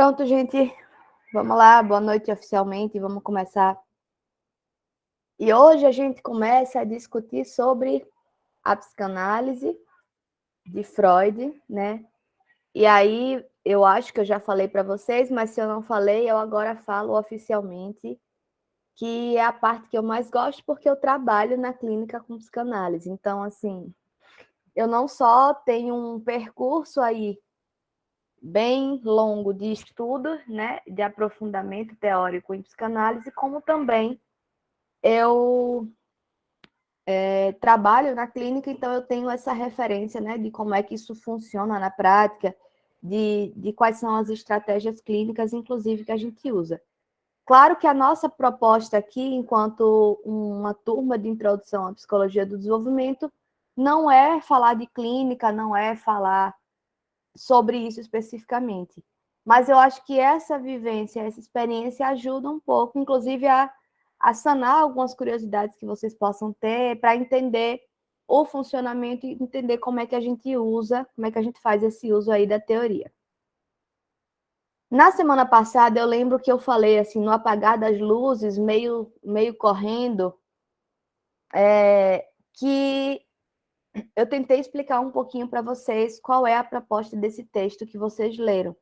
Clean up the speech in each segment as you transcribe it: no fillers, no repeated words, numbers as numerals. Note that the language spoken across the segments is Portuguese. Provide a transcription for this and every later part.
Pronto, gente. Vamos lá, boa noite oficialmente, vamos começar. E hoje a gente começa a discutir sobre a psicanálise de Freud, né? E aí, eu acho que eu já falei para vocês, mas se eu não falei, eu agora falo oficialmente, que é a parte que eu mais gosto, porque eu trabalho na clínica com psicanálise. Então, assim, eu não só tenho um percurso aí bem longo de estudo, né, de aprofundamento teórico em psicanálise, como também eu trabalho na clínica, então eu tenho essa referência, né, de como é que isso funciona na prática, de quais são as estratégias clínicas, inclusive, que a gente usa. Claro que a nossa proposta aqui, enquanto uma turma de introdução à psicologia do desenvolvimento, não é falar de clínica, não é falar sobre isso especificamente. Mas eu acho que essa vivência, essa experiência ajuda um pouco, inclusive, a sanar algumas curiosidades que vocês possam ter para entender o funcionamento e entender como é que a gente usa, como é que a gente faz esse uso aí da teoria. Na semana passada, eu lembro que eu falei, assim, no apagar das luzes, meio correndo, que eu tentei explicar um pouquinho para vocês qual é a proposta desse texto que vocês leram.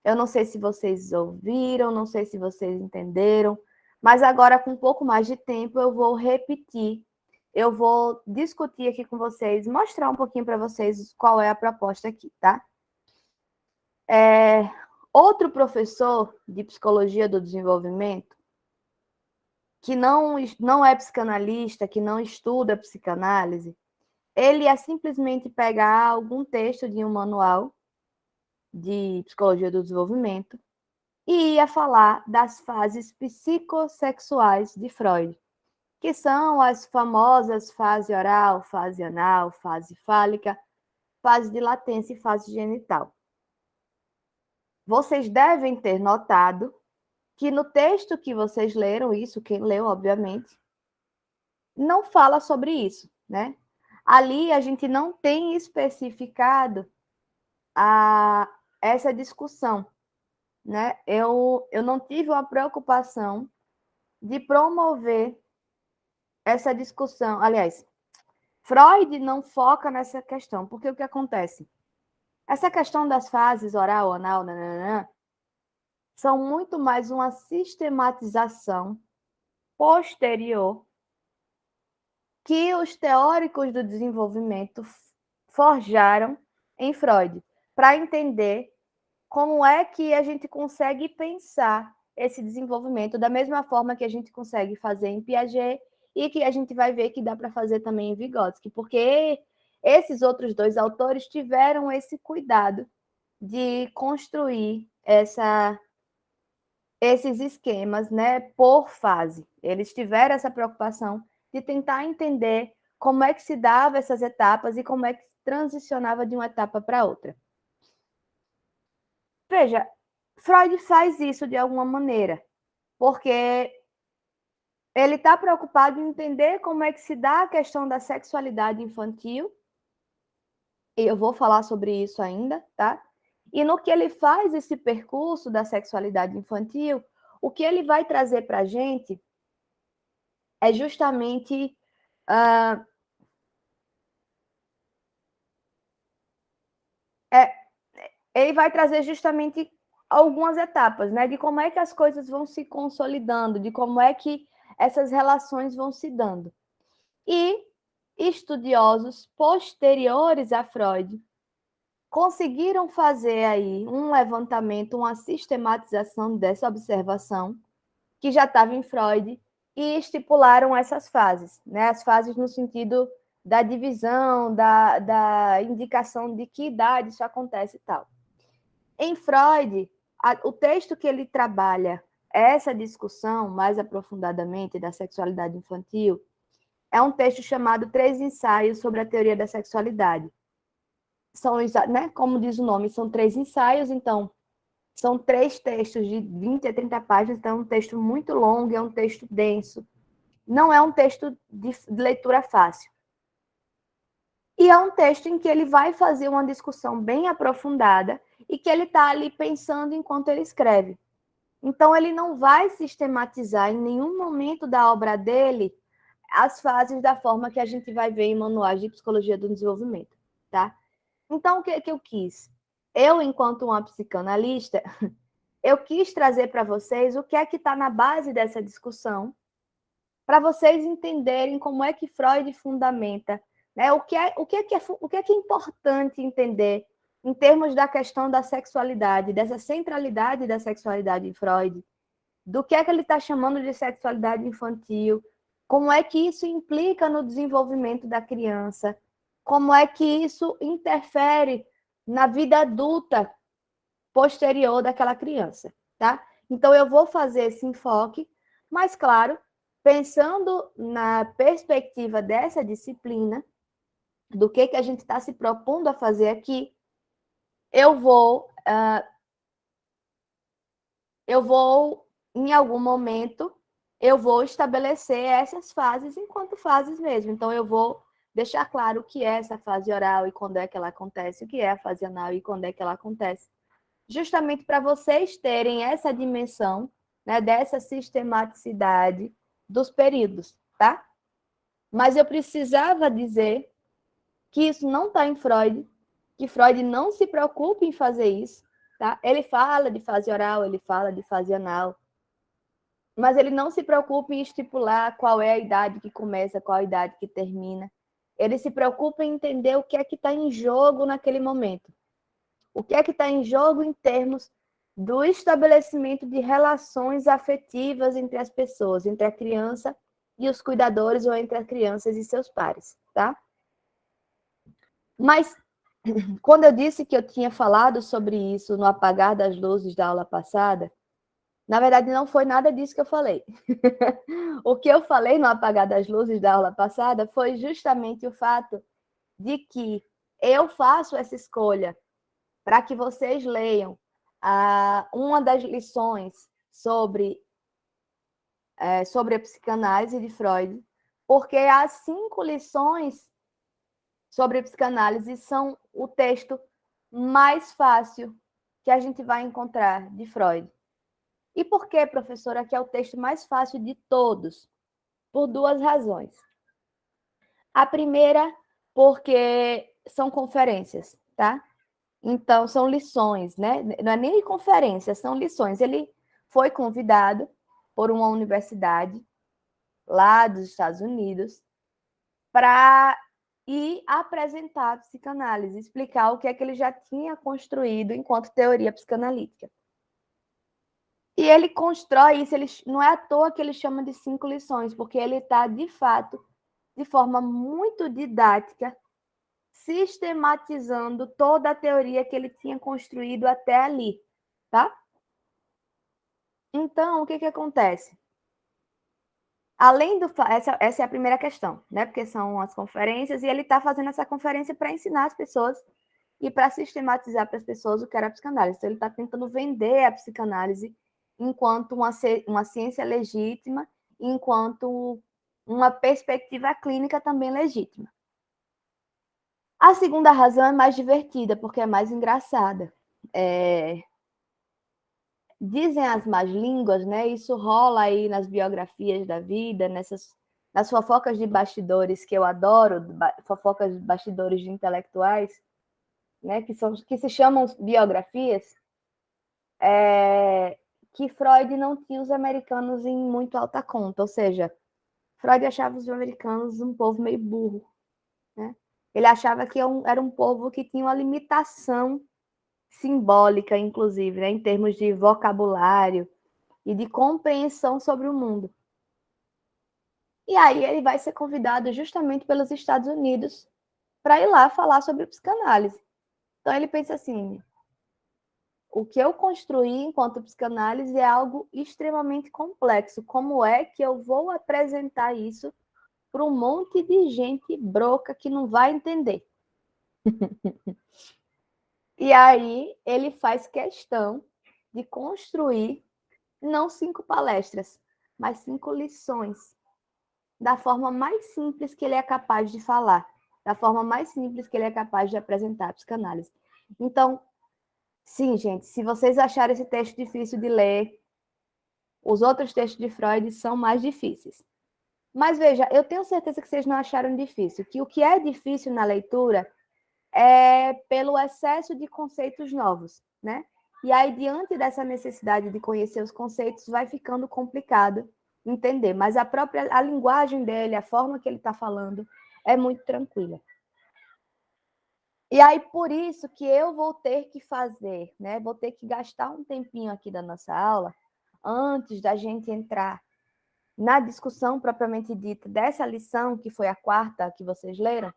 Eu não sei se vocês ouviram, não sei se vocês entenderam, mas agora, com um pouco mais de tempo, eu vou repetir, eu vou discutir aqui com vocês, mostrar um pouquinho para vocês qual é a proposta aqui, tá? Outro professor de psicologia do desenvolvimento, que não é psicanalista, que não estuda psicanálise, ele ia simplesmente pegar algum texto de um manual de psicologia do desenvolvimento e ia falar das fases psicossexuais de Freud, que são as famosas fase oral, fase anal, fase fálica, fase de latência e fase genital. Vocês devem ter notado que no texto que vocês leram, isso, quem leu, obviamente, não fala sobre isso, né? Ali a gente não tem especificado essa discussão, né? Eu não tive uma preocupação de promover essa discussão. Aliás, Freud não foca nessa questão, porque o que acontece? Essa questão das fases oral, anal, nananã, são muito mais uma sistematização posterior que os teóricos do desenvolvimento forjaram em Freud, para entender como é que a gente consegue pensar esse desenvolvimento da mesma forma que a gente consegue fazer em Piaget e que a gente vai ver que dá para fazer também em Vygotsky, porque esses outros dois autores tiveram esse cuidado de construir esses esquemas, né, por fase. Eles tiveram essa preocupação de tentar entender como é que se dava essas etapas e como é que transicionava de uma etapa para outra. Veja, Freud faz isso de alguma maneira, porque ele está preocupado em entender como é que se dá a questão da sexualidade infantil, e eu vou falar sobre isso ainda, tá? E no que ele faz esse percurso da sexualidade infantil, o que ele vai trazer para a gente é justamente ele vai trazer justamente algumas etapas, né, de como é que as coisas vão se consolidando, de como é que essas relações vão se dando. E estudiosos posteriores a Freud conseguiram fazer aí um levantamento, uma sistematização dessa observação que já estava em Freud e estipularam essas fases, né? As fases no sentido da divisão, da indicação de que idade isso acontece e tal. Em Freud, o texto que ele trabalha essa discussão mais aprofundadamente da sexualidade infantil é um texto chamado Três Ensaios sobre a Teoria da Sexualidade. São, né, como diz o nome, são 3 ensaios, então são 3 textos de 20 a 30 páginas, então é um texto muito longo, é um texto denso. Não é um texto de leitura fácil. E é um texto em que ele vai fazer uma discussão bem aprofundada e que ele está ali pensando enquanto ele escreve. Então, ele não vai sistematizar em nenhum momento da obra dele as fases da forma que a gente vai ver em manuais de psicologia do desenvolvimento, tá? Então, o que eu quis? Eu, enquanto uma psicanalista, eu quis trazer para vocês o que é que está na base dessa discussão, para vocês entenderem como é que Freud fundamenta, né? O que é importante entender em termos da questão da sexualidade, dessa centralidade da sexualidade em Freud, do que é que ele está chamando de sexualidade infantil, como é que isso implica no desenvolvimento da criança, como é que isso interfere na vida adulta posterior daquela criança, tá? Então, eu vou fazer esse enfoque, mas, claro, pensando na perspectiva dessa disciplina, do que a gente está se propondo a fazer aqui, eu vou, em algum momento, eu vou estabelecer essas fases enquanto fases mesmo. Então, eu vou deixar claro o que é essa fase oral e quando é que ela acontece, o que é a fase anal e quando é que ela acontece, justamente para vocês terem essa dimensão, né, dessa sistematicidade dos períodos, tá? Mas eu precisava dizer que isso não está em Freud, que Freud não se preocupa em fazer isso, tá? Ele fala de fase oral, ele fala de fase anal, mas ele não se preocupa em estipular qual é a idade que começa, qual a idade que termina. Ele se preocupa em entender o que é que está em jogo naquele momento. O que é que está em jogo em termos do estabelecimento de relações afetivas entre as pessoas, entre a criança e os cuidadores, ou entre as crianças e seus pares, tá? Mas, quando eu disse que eu tinha falado sobre isso no apagar das luzes da aula passada, na verdade, não foi nada disso que eu falei. O que eu falei no apagar das luzes da aula passada foi justamente o fato de que eu faço essa escolha para que vocês leiam uma das lições sobre a psicanálise de Freud, porque as 5 lições sobre a psicanálise são o texto mais fácil que a gente vai encontrar de Freud. E por que, professora, que é o texto mais fácil de todos? Por 2 razões. A primeira, porque são conferências, tá? Então, são lições, né? Não é nem conferência, são lições. Ele foi convidado por uma universidade lá dos Estados Unidos para ir apresentar a psicanálise, explicar o que é que ele já tinha construído enquanto teoria psicanalítica. E ele constrói isso, não é à toa que ele chama de 5 lições, porque ele está, de fato, de forma muito didática, sistematizando toda a teoria que ele tinha construído até ali, tá? Então, o que acontece? Além do... Essa é a primeira questão, né? Porque são as conferências, e ele está fazendo essa conferência para ensinar as pessoas e para sistematizar para as pessoas o que era a psicanálise. Então, ele está tentando vender a psicanálise enquanto uma ciência legítima, enquanto uma perspectiva clínica também legítima. A segunda razão é mais divertida, porque é mais engraçada. Dizem as más línguas, né? Isso rola aí nas biografias da vida, nas fofocas de bastidores que eu adoro, fofocas de bastidores de intelectuais, né? Que se chamam biografias, que Freud não tinha os americanos em muito alta conta, ou seja, Freud achava os americanos um povo meio burro, né? Ele achava que era um povo que tinha uma limitação simbólica, inclusive, né, em termos de vocabulário e de compreensão sobre o mundo. E aí ele vai ser convidado justamente pelos Estados Unidos para ir lá falar sobre psicanálise. Então ele pensa assim: o que eu construí enquanto psicanálise é algo extremamente complexo. Como é que eu vou apresentar isso para um monte de gente broca que não vai entender? E aí ele faz questão de construir não 5 palestras, mas 5 lições, da forma mais simples que ele é capaz de falar, da forma mais simples que ele é capaz de apresentar a psicanálise. Então, Sim, gente, se vocês acharem esse texto difícil de ler, os outros textos de Freud são mais difíceis. Mas veja, eu tenho certeza que vocês não acharam difícil, que o que é difícil na leitura é pelo excesso de conceitos novos, né? E aí, diante dessa necessidade de conhecer os conceitos, vai ficando complicado entender. Mas a linguagem dele, a forma que ele está falando, é muito tranquila. E aí, por isso que eu vou ter que fazer, né? Vou ter que gastar um tempinho aqui da nossa aula, antes da gente entrar na discussão propriamente dita dessa lição, que foi a quarta que vocês leram.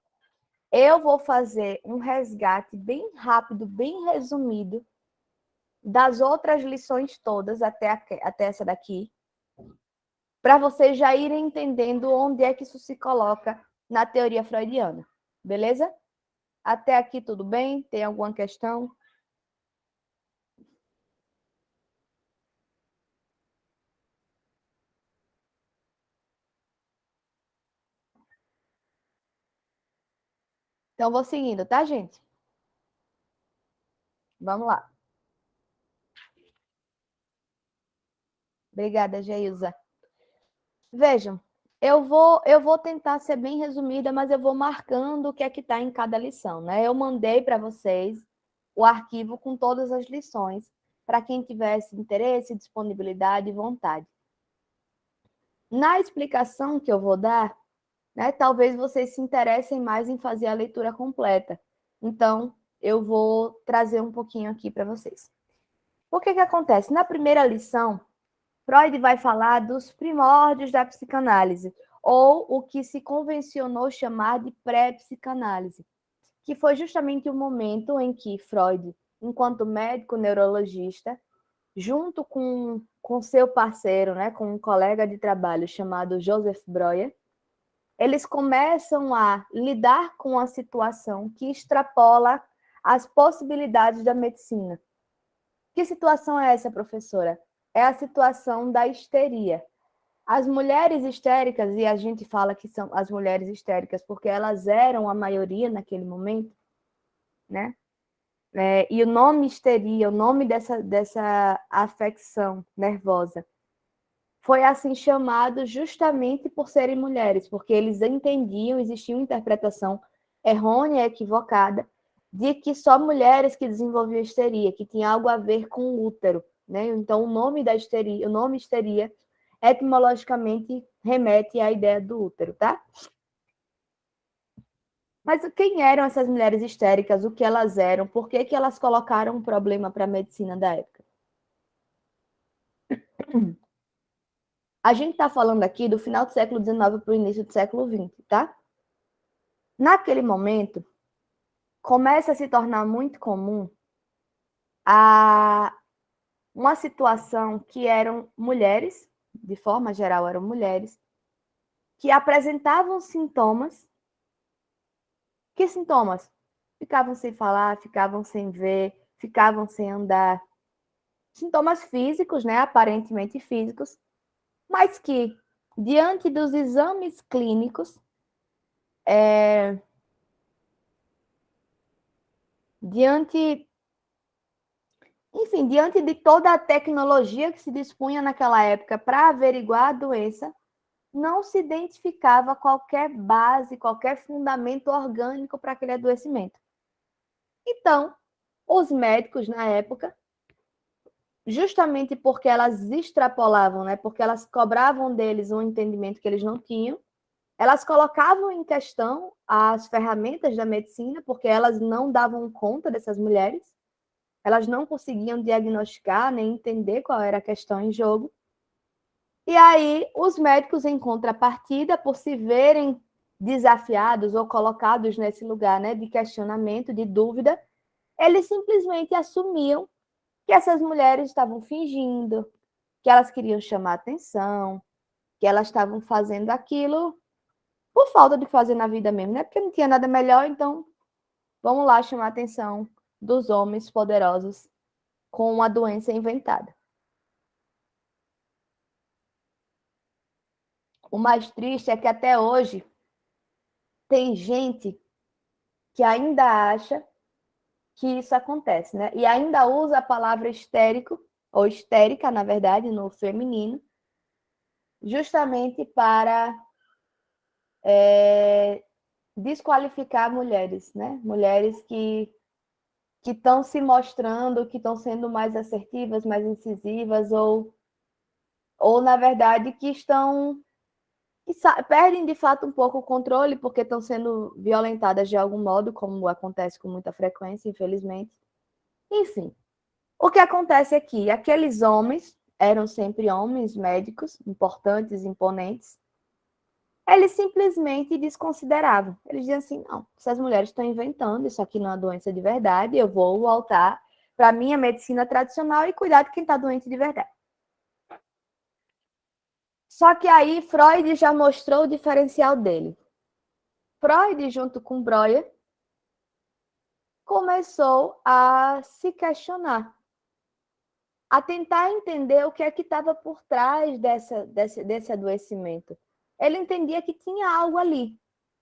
Eu vou fazer um resgate bem rápido, bem resumido, das outras lições todas até essa daqui, para vocês já irem entendendo onde é que isso se coloca na teoria freudiana. Beleza? Até aqui tudo bem? Tem alguma questão? Então, vou seguindo, tá, gente? Vamos lá. Obrigada, Geilza. Vejam, eu vou tentar ser bem resumida, mas eu vou marcando o que é que está em cada lição, né? Eu mandei para vocês o arquivo com todas as lições, para quem tivesse interesse, disponibilidade e vontade. Na explicação que eu vou dar, né, talvez vocês se interessem mais em fazer a leitura completa. Então, eu vou trazer um pouquinho aqui para vocês. O que acontece? Na primeira lição, Freud vai falar dos primórdios da psicanálise, ou o que se convencionou chamar de pré-psicanálise, que foi justamente o momento em que Freud, enquanto médico neurologista, junto com seu parceiro, né, com um colega de trabalho chamado Joseph Breuer, eles começam a lidar com a situação que extrapola as possibilidades da medicina. Que situação é essa, professora? É a situação da histeria. As mulheres histéricas, e a gente fala que são as mulheres histéricas porque elas eram a maioria naquele momento, né? E o nome histeria, o nome dessa afecção nervosa, foi assim chamado justamente por serem mulheres, porque eles entendiam, existia uma interpretação errônea, equivocada, de que só mulheres que desenvolviam histeria, que tinha algo a ver com o útero, né? Então, o nome da histeria, o nome histeria, etimologicamente remete à ideia do útero, tá? Mas quem eram essas mulheres histéricas? O que elas eram? Por que elas colocaram um problema para a medicina da época? A gente está falando aqui do final do século XIX para o início do século XX, tá? Naquele momento, começa a se tornar muito comum uma situação que eram mulheres, de forma geral eram mulheres, que apresentavam sintomas. Que sintomas? Ficavam sem falar, ficavam sem ver, ficavam sem andar. Sintomas físicos, né? Aparentemente físicos, mas que, diante dos exames clínicos, diante Enfim, diante de toda a tecnologia que se dispunha naquela época para averiguar a doença, não se identificava qualquer base, qualquer fundamento orgânico para aquele adoecimento. Então, os médicos na época, justamente porque elas extrapolavam, né, porque elas cobravam deles um entendimento que eles não tinham, elas colocavam em questão as ferramentas da medicina, porque elas não davam conta dessas mulheres, elas não conseguiam diagnosticar nem entender qual era a questão em jogo. E aí, os médicos, em contrapartida, por se verem desafiados ou colocados nesse lugar, né, de questionamento, de dúvida, eles simplesmente assumiam que essas mulheres estavam fingindo, que elas queriam chamar atenção, que elas estavam fazendo aquilo por falta de fazer na vida mesmo, né? Porque não tinha nada melhor, então vamos lá chamar a atenção dos homens poderosos com uma doença inventada. O mais triste é que até hoje tem gente que ainda acha que isso acontece, né? E ainda usa a palavra histérico, ou histérica, na verdade, no feminino, justamente para desqualificar mulheres, né? Mulheres que estão se mostrando, que estão sendo mais assertivas, mais incisivas, ou na verdade, que perdem de fato um pouco o controle porque estão sendo violentadas de algum modo, como acontece com muita frequência, infelizmente. Enfim, o que acontece aqui? Aqueles homens eram sempre homens médicos, importantes, imponentes. Eles simplesmente desconsideravam. Eles diziam assim: não, essas mulheres estão inventando, isso aqui não é uma doença de verdade, eu vou voltar para a minha medicina tradicional e cuidar de quem está doente de verdade. Só que aí Freud já mostrou o diferencial dele. Freud, junto com Breuer, começou a se questionar, a tentar entender o que é que estava por trás desse adoecimento. Ele entendia que tinha algo ali,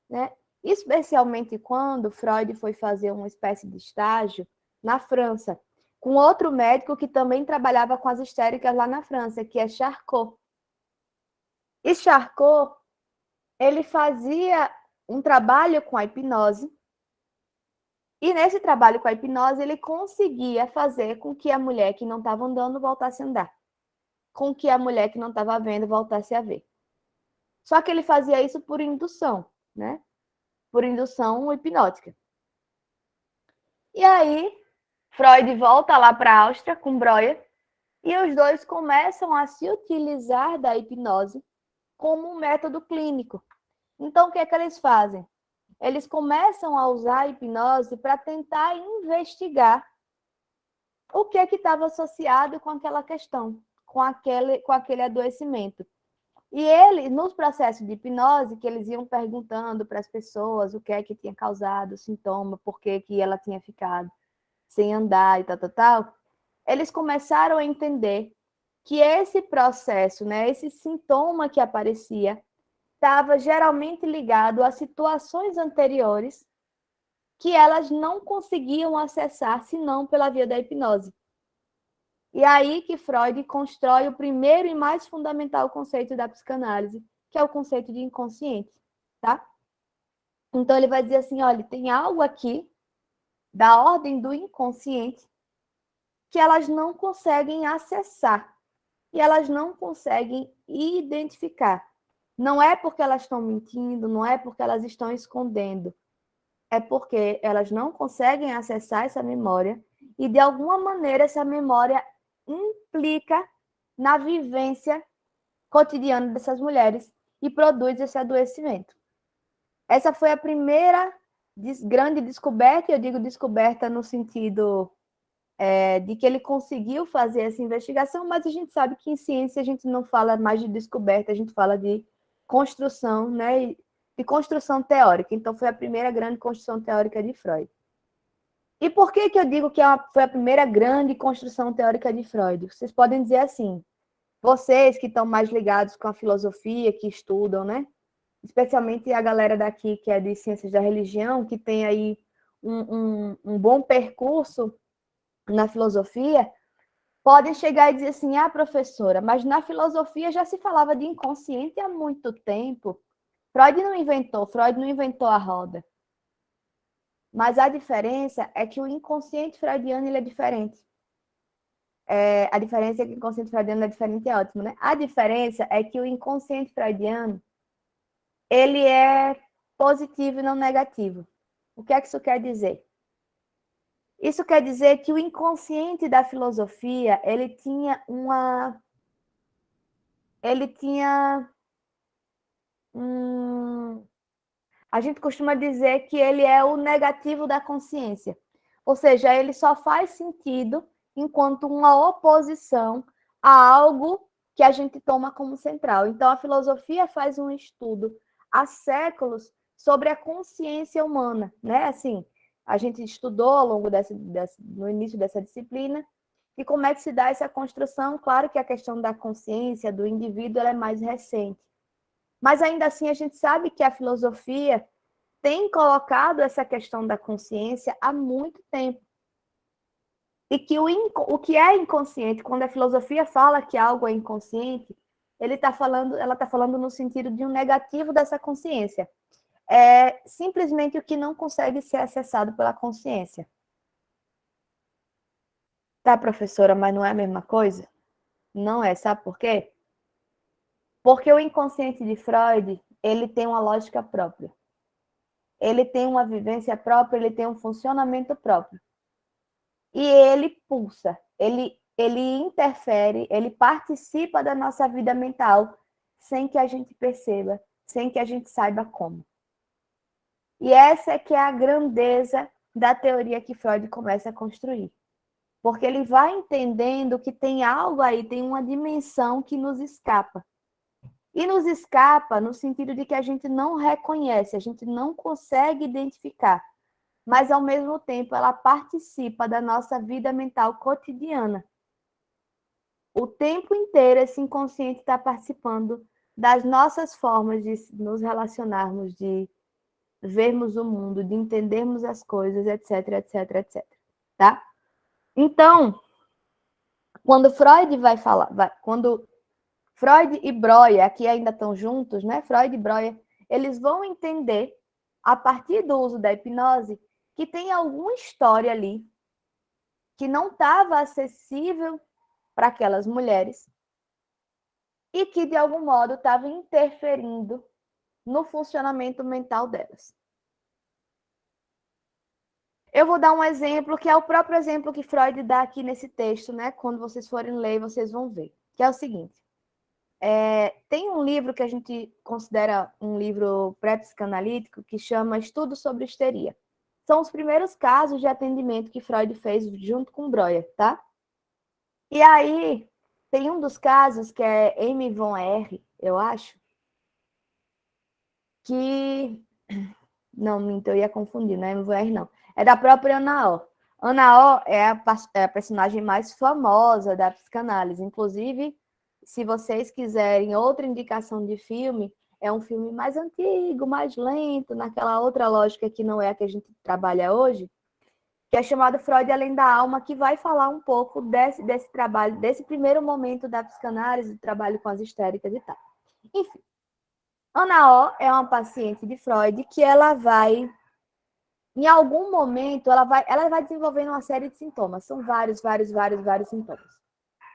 né? Especialmente quando Freud foi fazer uma espécie de estágio na França, com outro médico que também trabalhava com as histéricas lá na França, que é Charcot. E Charcot, ele fazia um trabalho com a hipnose, e nesse trabalho com a hipnose, ele conseguia fazer com que a mulher que não estava andando voltasse a andar, com que a mulher que não estava vendo voltasse a ver. Só que ele fazia isso por indução, né? Por indução hipnótica. E aí, Freud volta lá para a Áustria com Breuer, e os dois começam a se utilizar da hipnose como um método clínico. Então, o que é que eles fazem? Eles começam a usar a hipnose para tentar investigar o que é que estava associado com aquela questão, com aquele adoecimento. E ele, nos processos de hipnose, que eles iam perguntando para as pessoas o que é que tinha causado o sintoma, por que ela tinha ficado sem andar e tal, eles começaram a entender que esse processo, né, esse sintoma que aparecia, estava geralmente ligado a situações anteriores que elas não conseguiam acessar senão pela via da hipnose. E aí que Freud constrói o primeiro e mais fundamental conceito da psicanálise, que é o conceito de inconsciente, tá? Então ele vai dizer assim, olha, tem algo aqui da ordem do inconsciente que elas não conseguem acessar e elas não conseguem identificar. Não é porque elas estão mentindo, não é porque elas estão escondendo, é porque elas não conseguem acessar essa memória e, de alguma maneira, essa memória implica na vivência cotidiana dessas mulheres e produz esse adoecimento. Essa foi a primeira grande descoberta, e eu digo descoberta no sentido de que ele conseguiu fazer essa investigação, mas a gente sabe que em ciência a gente não fala mais de descoberta, a gente fala de construção, né, de construção teórica. Então, foi a primeira grande construção teórica de Freud. E por que eu digo que foi a primeira grande construção teórica de Freud? Vocês podem dizer assim, vocês que estão mais ligados com a filosofia, que estudam, né? Especialmente a galera daqui que é de ciências da religião, que tem aí um bom percurso na filosofia, podem chegar e dizer assim, professora, mas na filosofia já se falava de inconsciente há muito tempo. Freud não inventou a roda. Mas a diferença é que o inconsciente freudiano ele é diferente. A diferença é que o inconsciente freudiano é diferente, é ótimo, né? A diferença é que o inconsciente freudiano ele é positivo e não negativo. O que é que isso quer dizer? Isso quer dizer que o inconsciente da filosofia, ele tinha a gente costuma dizer que ele é o negativo da consciência. Ou seja, ele só faz sentido enquanto uma oposição a algo que a gente toma como central. Então, a filosofia faz um estudo há séculos sobre a consciência humana, né? Assim, a gente estudou ao longo no início dessa disciplina e como é que se dá essa construção. Claro que a questão da consciência do indivíduo ela é mais recente. Mas ainda assim a gente sabe que a filosofia tem colocado essa questão da consciência há muito tempo. E que o que é inconsciente, quando a filosofia fala que algo é inconsciente, ela está falando no sentido de um negativo dessa consciência. É simplesmente o que não consegue ser acessado pela consciência. Tá, professora, mas não é a mesma coisa? Não é, sabe por quê? Porque o inconsciente de Freud, ele tem uma lógica própria. Ele tem uma vivência própria, ele tem um funcionamento próprio. E ele pulsa, ele interfere, ele participa da nossa vida mental sem que a gente perceba, sem que a gente saiba como. E essa é que é a grandeza da teoria que Freud começa a construir. Porque ele vai entendendo que tem algo aí, tem uma dimensão que nos escapa. E nos escapa no sentido de que a gente não reconhece, a gente não consegue identificar, mas ao mesmo tempo ela participa da nossa vida mental cotidiana. O tempo inteiro esse inconsciente está participando das nossas formas de nos relacionarmos, de vermos o mundo, de entendermos as coisas, etc, etc, etc. Tá? Então, quando Freud vai falar, quando Freud e Breuer, aqui ainda estão juntos, né? Freud e Breuer, eles vão entender, a partir do uso da hipnose, que tem alguma história ali que não estava acessível para aquelas mulheres e que, de algum modo, estava interferindo no funcionamento mental delas. Eu vou dar um exemplo, que é o próprio exemplo que Freud dá aqui nesse texto, né? Quando vocês forem ler, vocês vão ver. Que é o seguinte. Tem um livro que a gente considera um livro pré-psicanalítico que chama Estudo sobre Histeria. São os primeiros casos de atendimento que Freud fez junto com Breuer, tá? E aí, tem um dos casos que é Amy von R., eu acho, que... Não, minto, eu ia confundir, não é Amy von R., não. É da própria Ana O. Ana O é a personagem mais famosa da psicanálise. Inclusive, se vocês quiserem outra indicação de filme, é um filme mais antigo, mais lento, naquela outra lógica que não é a que a gente trabalha hoje, que é chamado Freud Além da Alma, que vai falar um pouco desse trabalho, desse primeiro momento da psicanálise, do trabalho com as histéricas e tal. Enfim, Ana O é uma paciente de Freud que ela vai, em algum momento, ela vai desenvolvendo uma série de sintomas. São vários sintomas.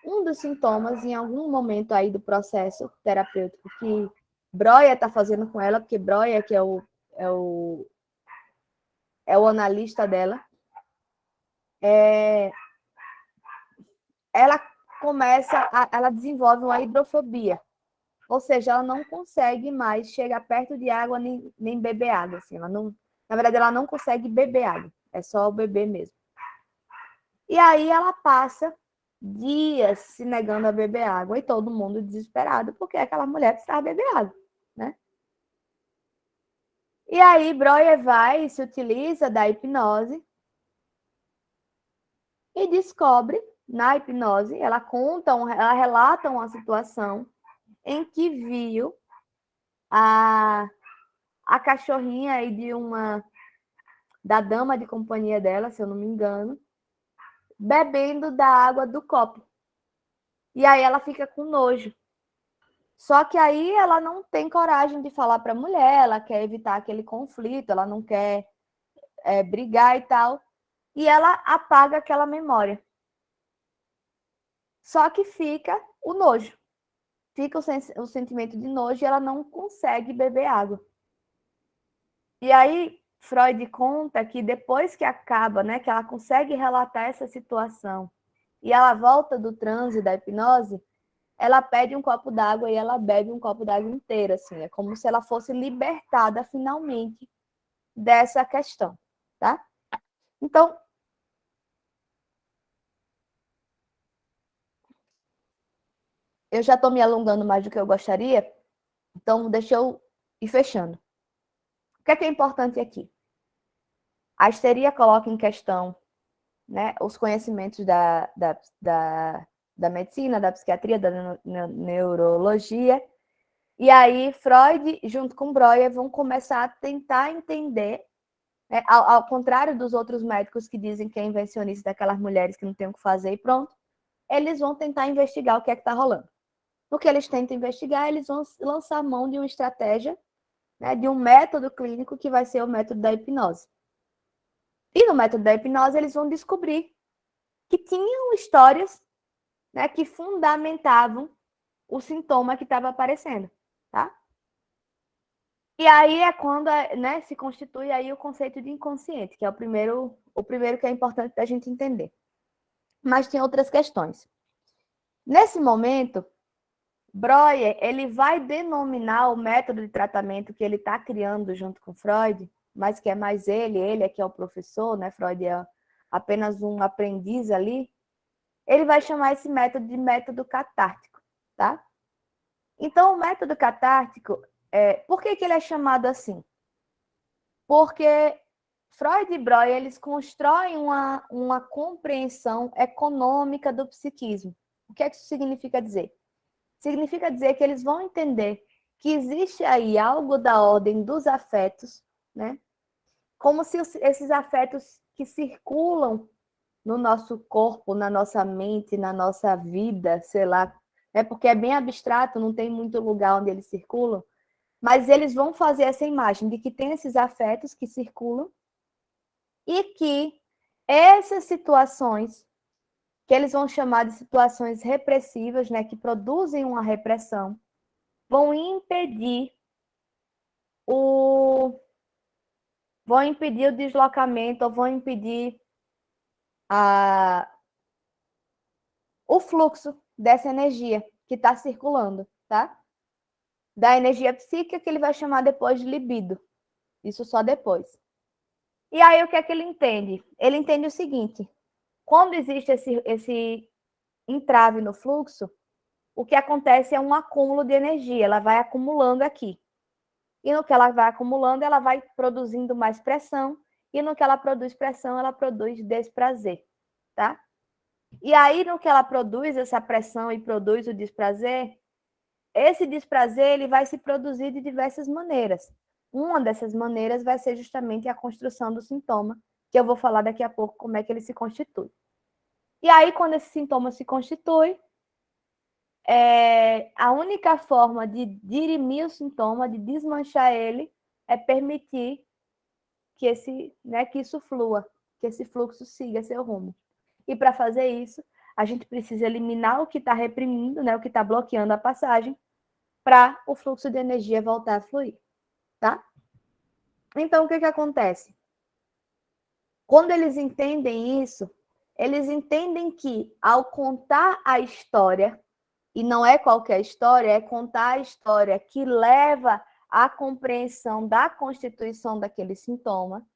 Um dos sintomas, em algum momento aí do processo terapêutico que Breuer está fazendo com ela, porque Breuer que é o analista dela, ela desenvolve uma hidrofobia, ou seja, ela não consegue mais chegar perto de água nem beber água, assim, na verdade ela não consegue beber água, é só o beber mesmo. E aí ela passa dias se negando a beber água e todo mundo desesperado porque aquela mulher precisava beber água, né? E aí Breuer vai e se utiliza da hipnose e descobre, na hipnose, ela relata uma situação em que viu a cachorrinha aí da dama de companhia dela, se eu não me engano, bebendo da água do copo. E aí ela fica com nojo. Só que aí ela não tem coragem de falar para a mulher, ela quer evitar aquele conflito, ela não quer brigar e tal. E ela apaga aquela memória. Só que fica o nojo. Fica o sentimento de nojo e ela não consegue beber água. E aí Freud conta que depois que acaba, né, que ela consegue relatar essa situação e ela volta do transe da hipnose, ela pede um copo d'água e ela bebe um copo d'água inteiro, assim, é como se ela fosse libertada finalmente dessa questão, tá? Então, eu já estou me alongando mais do que eu gostaria, então deixa eu ir fechando. O que é importante aqui? A histeria coloca em questão, né, os conhecimentos da medicina, da psiquiatria, da neurologia, e aí Freud, junto com Breuer, vão começar a tentar entender Ao contrário dos outros médicos que dizem que é invencionista daquelas mulheres que não tem o que fazer e pronto, eles vão tentar investigar o que é que está rolando. Porque eles tentam investigar, eles vão lançar mão de uma estratégia, né, de um método clínico que vai ser o método da hipnose. E no método da hipnose, eles vão descobrir que tinham histórias, né, que fundamentavam o sintoma que estava aparecendo, tá? E aí é quando, né, se constitui aí o conceito de inconsciente, que é o primeiro que é importante da gente entender. Mas tem outras questões. Nesse momento, Breuer, ele vai denominar o método de tratamento que ele está criando junto com Freud, mas que é mais ele é que é o professor, né? Freud é apenas um aprendiz ali. Ele vai chamar esse método de método catártico, tá? Então, o método catártico, por que ele é chamado assim? Porque Freud e Breuer, eles constroem uma compreensão econômica do psiquismo. O que é que isso significa dizer? Significa dizer que eles vão entender que existe aí algo da ordem dos afetos, né? Como se esses afetos que circulam no nosso corpo, na nossa mente, na nossa vida, sei lá, porque é bem abstrato, não tem muito lugar onde eles circulam, mas eles vão fazer essa imagem de que tem esses afetos que circulam e que essas situações, que eles vão chamar de situações repressivas, né, que produzem uma repressão, vão impedir o deslocamento, ou vão impedir o fluxo dessa energia que está circulando, tá? Da energia psíquica, que ele vai chamar depois de libido. Isso só depois. E aí, o que é que ele entende? Ele entende o seguinte: quando existe esse entrave no fluxo, o que acontece é um acúmulo de energia, ela vai acumulando aqui. E no que ela vai acumulando, ela vai produzindo mais pressão, e no que ela produz pressão, ela produz desprazer, tá? E aí, no que ela produz essa pressão e produz o desprazer, esse desprazer ele vai se produzir de diversas maneiras. Uma dessas maneiras vai ser justamente a construção do sintoma, que eu vou falar daqui a pouco como é que ele se constitui. E aí, quando esse sintoma se constitui, a única forma de dirimir o sintoma, de desmanchar ele, é permitir que que isso flua, que esse fluxo siga seu rumo. E para fazer isso, a gente precisa eliminar o que está reprimindo, né, o que está bloqueando a passagem, para o fluxo de energia voltar a fluir, tá? Então, o que acontece? Quando eles entendem isso, eles entendem que, ao contar a história, e não é qualquer história, é contar a história que leva à compreensão da constituição daquele sintoma,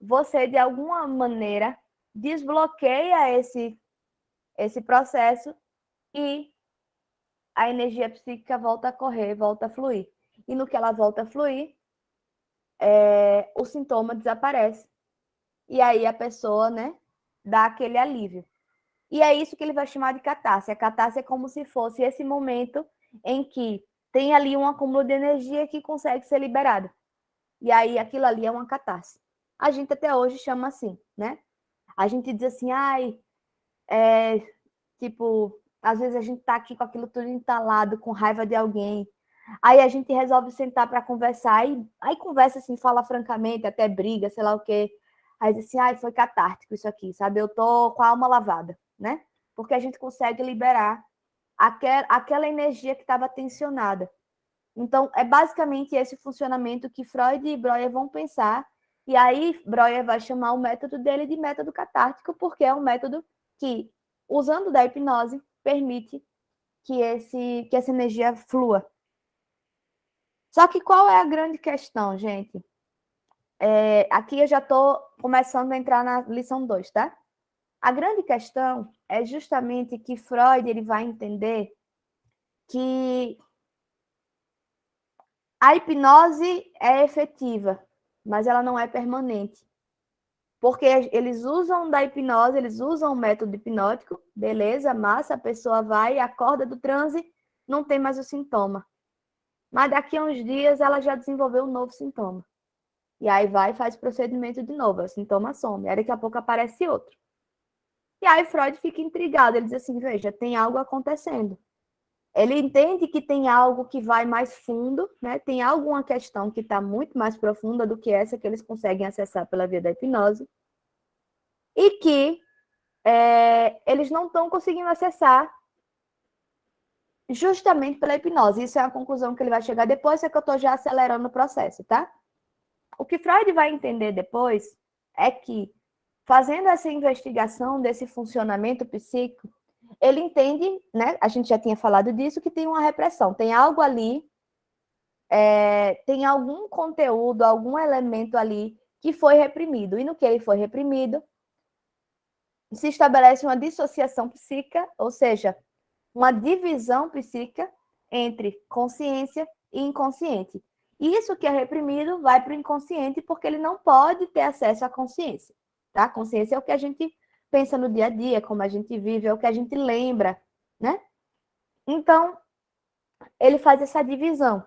você, de alguma maneira, desbloqueia esse processo e a energia psíquica volta a correr, volta a fluir. E no que ela volta a fluir, o sintoma desaparece. E aí a pessoa, né, dá aquele alívio. E é isso que ele vai chamar de catarse. A catarse é como se fosse esse momento em que tem ali um acúmulo de energia que consegue ser liberado. E aí aquilo ali é uma catarse. A gente até hoje chama assim, né? A gente diz assim, tipo, às vezes a gente tá aqui com aquilo tudo entalado, com raiva de alguém. Aí a gente resolve sentar para conversar, aí conversa assim, fala francamente, até briga, sei lá o quê. Aí diz assim, foi catártico isso aqui, sabe? Eu tô com a alma lavada, né? Porque a gente consegue liberar aquela energia que estava tensionada. Então, é basicamente esse funcionamento que Freud e Breuer vão pensar. E aí, Breuer vai chamar o método dele de método catártico, porque é um método que, usando da hipnose, permite que essa energia flua. Só que qual é a grande questão, gente? Aqui eu já estou começando a entrar na lição 2, tá? A grande questão é justamente que Freud ele vai entender que a hipnose é efetiva, mas ela não é permanente. Porque eles usam da hipnose, eles usam o método hipnótico, beleza, massa, a pessoa vai, acorda do transe, não tem mais o sintoma. Mas daqui a uns dias ela já desenvolveu um novo sintoma. E aí vai e faz o procedimento de novo, o sintoma some. Aí daqui a pouco aparece outro. E aí Freud fica intrigado, ele diz assim, veja, tem algo acontecendo. Ele entende que tem algo que vai mais fundo, né? Tem alguma questão que está muito mais profunda do que essa que eles conseguem acessar pela via da hipnose. E que eles não estão conseguindo acessar justamente pela hipnose. Isso é a conclusão que ele vai chegar depois, é que eu estou já acelerando o processo, tá? O que Freud vai entender depois é que, fazendo essa investigação desse funcionamento psíquico, ele entende, né? A gente já tinha falado disso, que tem uma repressão, tem algo ali, tem algum conteúdo, algum elemento ali que foi reprimido. E no que ele foi reprimido, se estabelece uma dissociação psíquica, ou seja, uma divisão psíquica entre consciência e inconsciente. Isso que é reprimido vai para o inconsciente porque ele não pode ter acesso à consciência. Tá? A consciência é o que a gente pensa no dia a dia, como a gente vive, é o que a gente lembra, né? Então, ele faz essa divisão.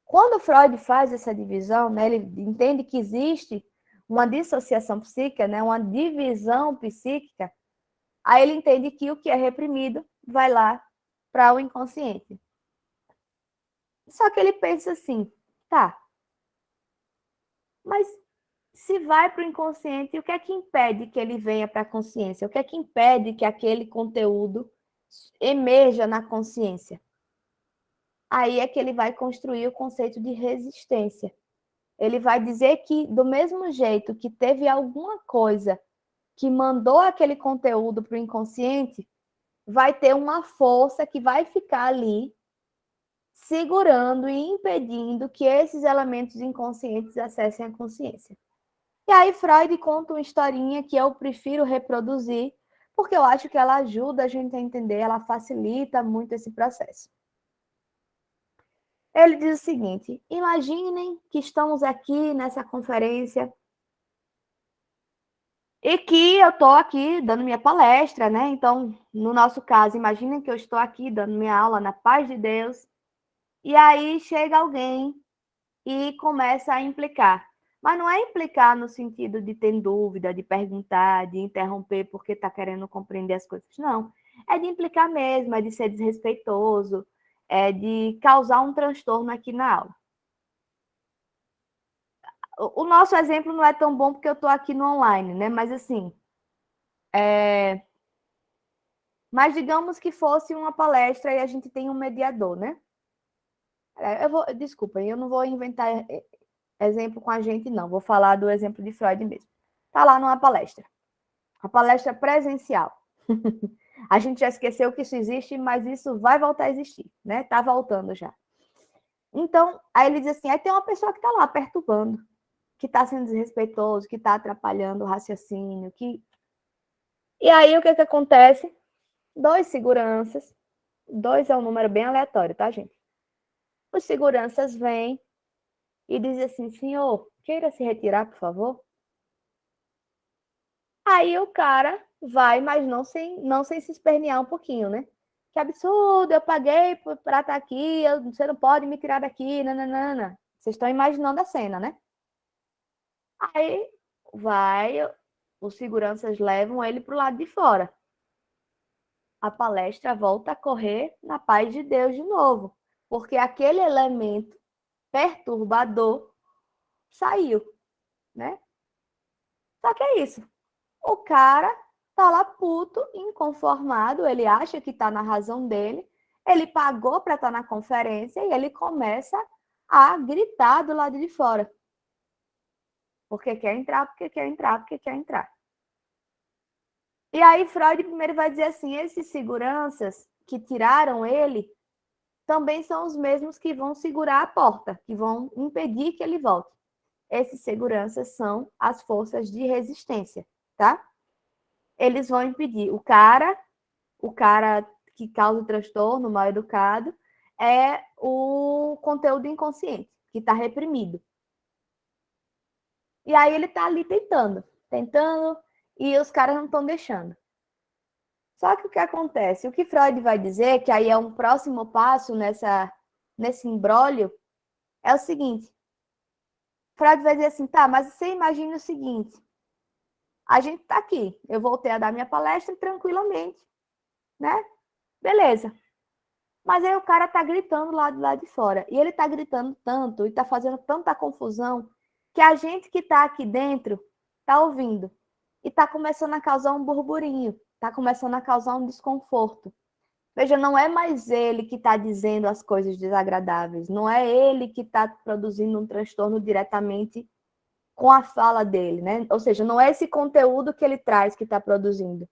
Quando Freud faz essa divisão, né, ele entende que existe uma dissociação psíquica, né, uma divisão psíquica, aí ele entende que o que é reprimido vai lá para o inconsciente. Só que ele pensa assim, tá, mas se vai para o inconsciente, o que é que impede que ele venha para a consciência? O que é que impede que aquele conteúdo emerja na consciência? Aí é que ele vai construir o conceito de resistência. Ele vai dizer que, do mesmo jeito que teve alguma coisa que mandou aquele conteúdo para o inconsciente, vai ter uma força que vai ficar ali segurando e impedindo que esses elementos inconscientes acessem a consciência. E aí Freud conta uma historinha que eu prefiro reproduzir, porque eu acho que ela ajuda a gente a entender, ela facilita muito esse processo. Ele diz o seguinte, imaginem que estamos aqui nessa conferência e que eu estou aqui dando minha palestra, né? Então, no nosso caso, imaginem que eu estou aqui dando minha aula na paz de Deus, e aí chega alguém e começa a implicar. Mas não é implicar no sentido de ter dúvida, de perguntar, de interromper porque está querendo compreender as coisas. Não. É de implicar mesmo, é de ser desrespeitoso, é de causar um transtorno aqui na aula. O nosso exemplo não é tão bom porque eu estou aqui no online, né? Mas assim, mas digamos que fosse uma palestra e a gente tem um mediador, né? Desculpa, eu não vou inventar exemplo com a gente, não. Vou falar do exemplo de Freud mesmo. Está lá numa palestra. A palestra presencial. A gente já esqueceu que isso existe, mas isso vai voltar a existir, né? Tá voltando já. Então, aí ele diz assim, aí tem uma pessoa que está lá perturbando, que está sendo desrespeitoso, que está atrapalhando o raciocínio, que... E aí, o que acontece? 2 seguranças, 2 é um número bem aleatório, tá, gente? Os seguranças vêm e dizem assim, senhor, queira se retirar, por favor? Aí o cara vai, mas não sem se espernear um pouquinho, né? Que absurdo, eu paguei para estar aqui, você não pode me tirar daqui, nananana. Vocês estão imaginando a cena, né? Aí vai, os seguranças levam ele para o lado de fora. A palestra volta a correr na paz de Deus de novo, porque aquele elemento perturbador saiu, né? Só que é isso. O cara tá lá puto, inconformado, ele acha que tá na razão dele, ele pagou para estar na conferência e ele começa a gritar do lado de fora. Porque quer entrar, porque quer entrar, porque quer entrar. E aí Freud primeiro vai dizer assim, esses seguranças que tiraram ele também são os mesmos que vão segurar a porta, que vão impedir que ele volte. Esses seguranças são as forças de resistência, tá? Eles vão impedir. O cara que causa o transtorno, mal educado, é o conteúdo inconsciente, que está reprimido. E aí ele está ali tentando, e os caras não estão deixando. Só que o que acontece? O que Freud vai dizer, que aí é um próximo passo nesse imbróglio, é o seguinte: Freud vai dizer assim, tá, mas você imagina o seguinte, a gente tá aqui, eu voltei a dar minha palestra tranquilamente, né? Beleza. Mas aí o cara tá gritando lá do lado de fora. E ele tá gritando tanto e tá fazendo tanta confusão que a gente que tá aqui dentro tá ouvindo. E tá começando a causar um burburinho, tá começando a causar um desconforto. Veja, não é mais ele que está dizendo as coisas desagradáveis, não é ele que está produzindo um transtorno diretamente com a fala dele, né? Ou seja, não é esse conteúdo que ele traz que está produzindo.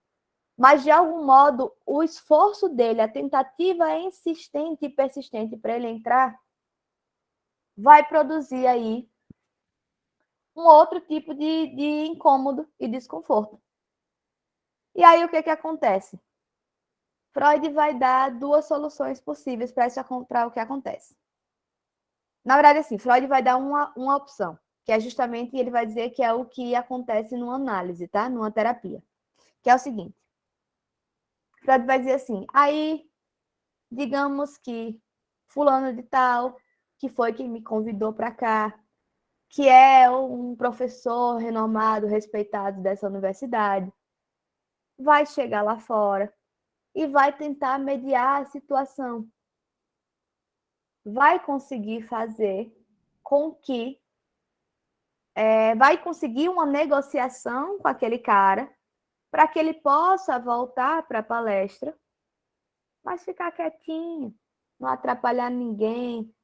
Mas, de algum modo, o esforço dele, a tentativa insistente e persistente para ele entrar, vai produzir aí um outro tipo de incômodo e desconforto. E aí, o que acontece? Freud vai dar duas soluções possíveis para o que acontece. Na verdade, assim, Freud vai dar uma opção, que é justamente, ele vai dizer que é o que acontece numa análise, tá? Numa terapia. Que é o seguinte, Freud vai dizer assim, aí, digamos que fulano de tal, que foi quem me convidou para cá, que é um professor renomado, respeitado dessa universidade, vai chegar lá fora e vai tentar mediar a situação. Vai conseguir fazer com que vai conseguir uma negociação com aquele cara para que ele possa voltar para a palestra, mas ficar quietinho, não atrapalhar ninguém,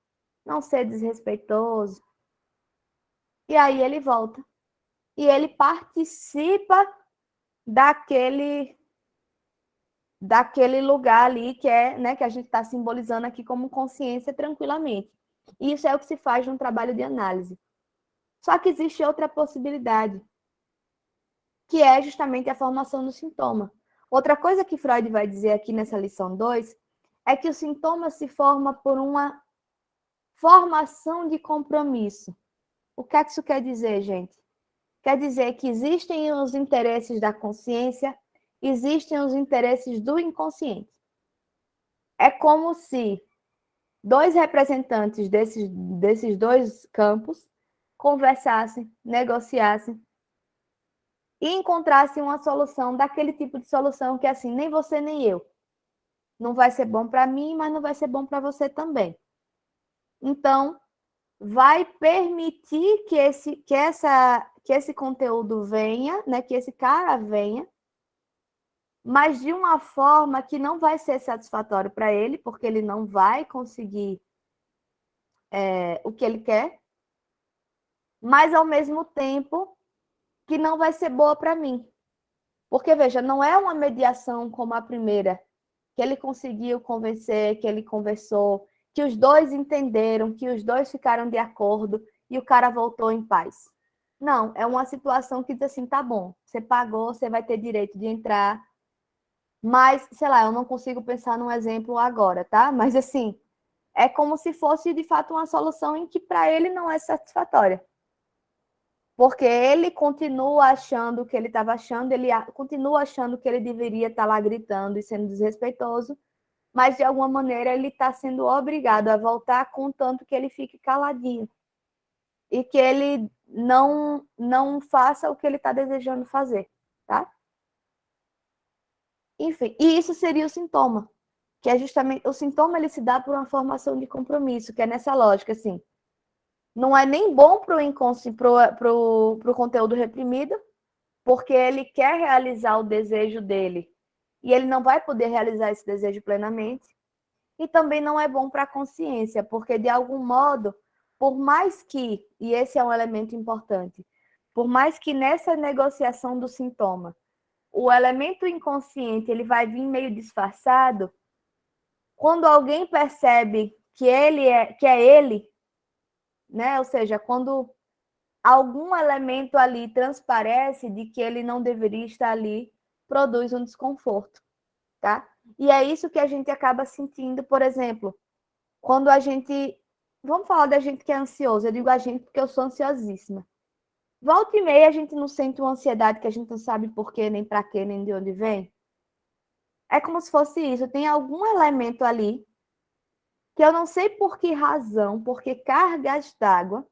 não ser desrespeitoso. E aí ele volta. E ele participa daquele lugar ali que é, né, que a gente está simbolizando aqui como consciência tranquilamente. E isso é o que se faz num trabalho de análise. Só que existe outra possibilidade, que é justamente a formação do sintoma. Outra coisa que Freud vai dizer aqui nessa lição 2 é que o sintoma se forma por uma formação de compromisso. O que é que isso quer dizer, gente? Quer dizer que existem os interesses da consciência, existem os interesses do inconsciente. É como se dois representantes desses dois campos conversassem, negociassem e encontrassem uma solução daquele tipo de solução que, assim, nem você nem eu. Não vai ser bom para mim, mas não vai ser bom para você também. Então, vai permitir que esse conteúdo venha, né, que esse cara venha, mas de uma forma que não vai ser satisfatório para ele, porque ele não vai conseguir o que ele quer, mas ao mesmo tempo que não vai ser boa para mim. Porque, veja, não é uma mediação como a primeira, que ele conseguiu convencer, que ele conversou, que os dois entenderam, que os dois ficaram de acordo e o cara voltou em paz. Não, é uma situação que diz assim, tá bom, você pagou, você vai ter direito de entrar, mas, sei lá, eu não consigo pensar num exemplo agora, tá? Mas, assim, é como se fosse, de fato, uma solução em que para ele não é satisfatória. Porque ele continua achando o que ele estava achando, ele continua achando que ele deveria estar lá gritando e sendo desrespeitoso, mas de alguma maneira ele está sendo obrigado a voltar, contanto que ele fique caladinho e que ele não faça o que ele está desejando fazer, tá? Enfim, e isso seria o sintoma, que é justamente o sintoma, ele se dá por uma formação de compromisso, que é nessa lógica, assim, não é nem bom para o inconsciente, para o conteúdo reprimido, porque ele quer realizar o desejo dele e ele não vai poder realizar esse desejo plenamente. E também não é bom para a consciência, porque de algum modo, por mais que, e esse é um elemento importante, por mais que nessa negociação do sintoma, o elemento inconsciente ele vai vir meio disfarçado, quando alguém percebe que é ele, né? Ou seja, quando algum elemento ali transparece de que ele não deveria estar ali, produz um desconforto, tá? E é isso que a gente acaba sentindo, por exemplo, quando a gente... Vamos falar da gente que é ansioso. Eu digo a gente porque eu sou ansiosíssima. Volta e meia a gente não sente uma ansiedade que a gente não sabe por quê, nem para quê, nem de onde vem. É como se fosse isso. Tem algum elemento ali que eu não sei por que razão, por que cargas d'água,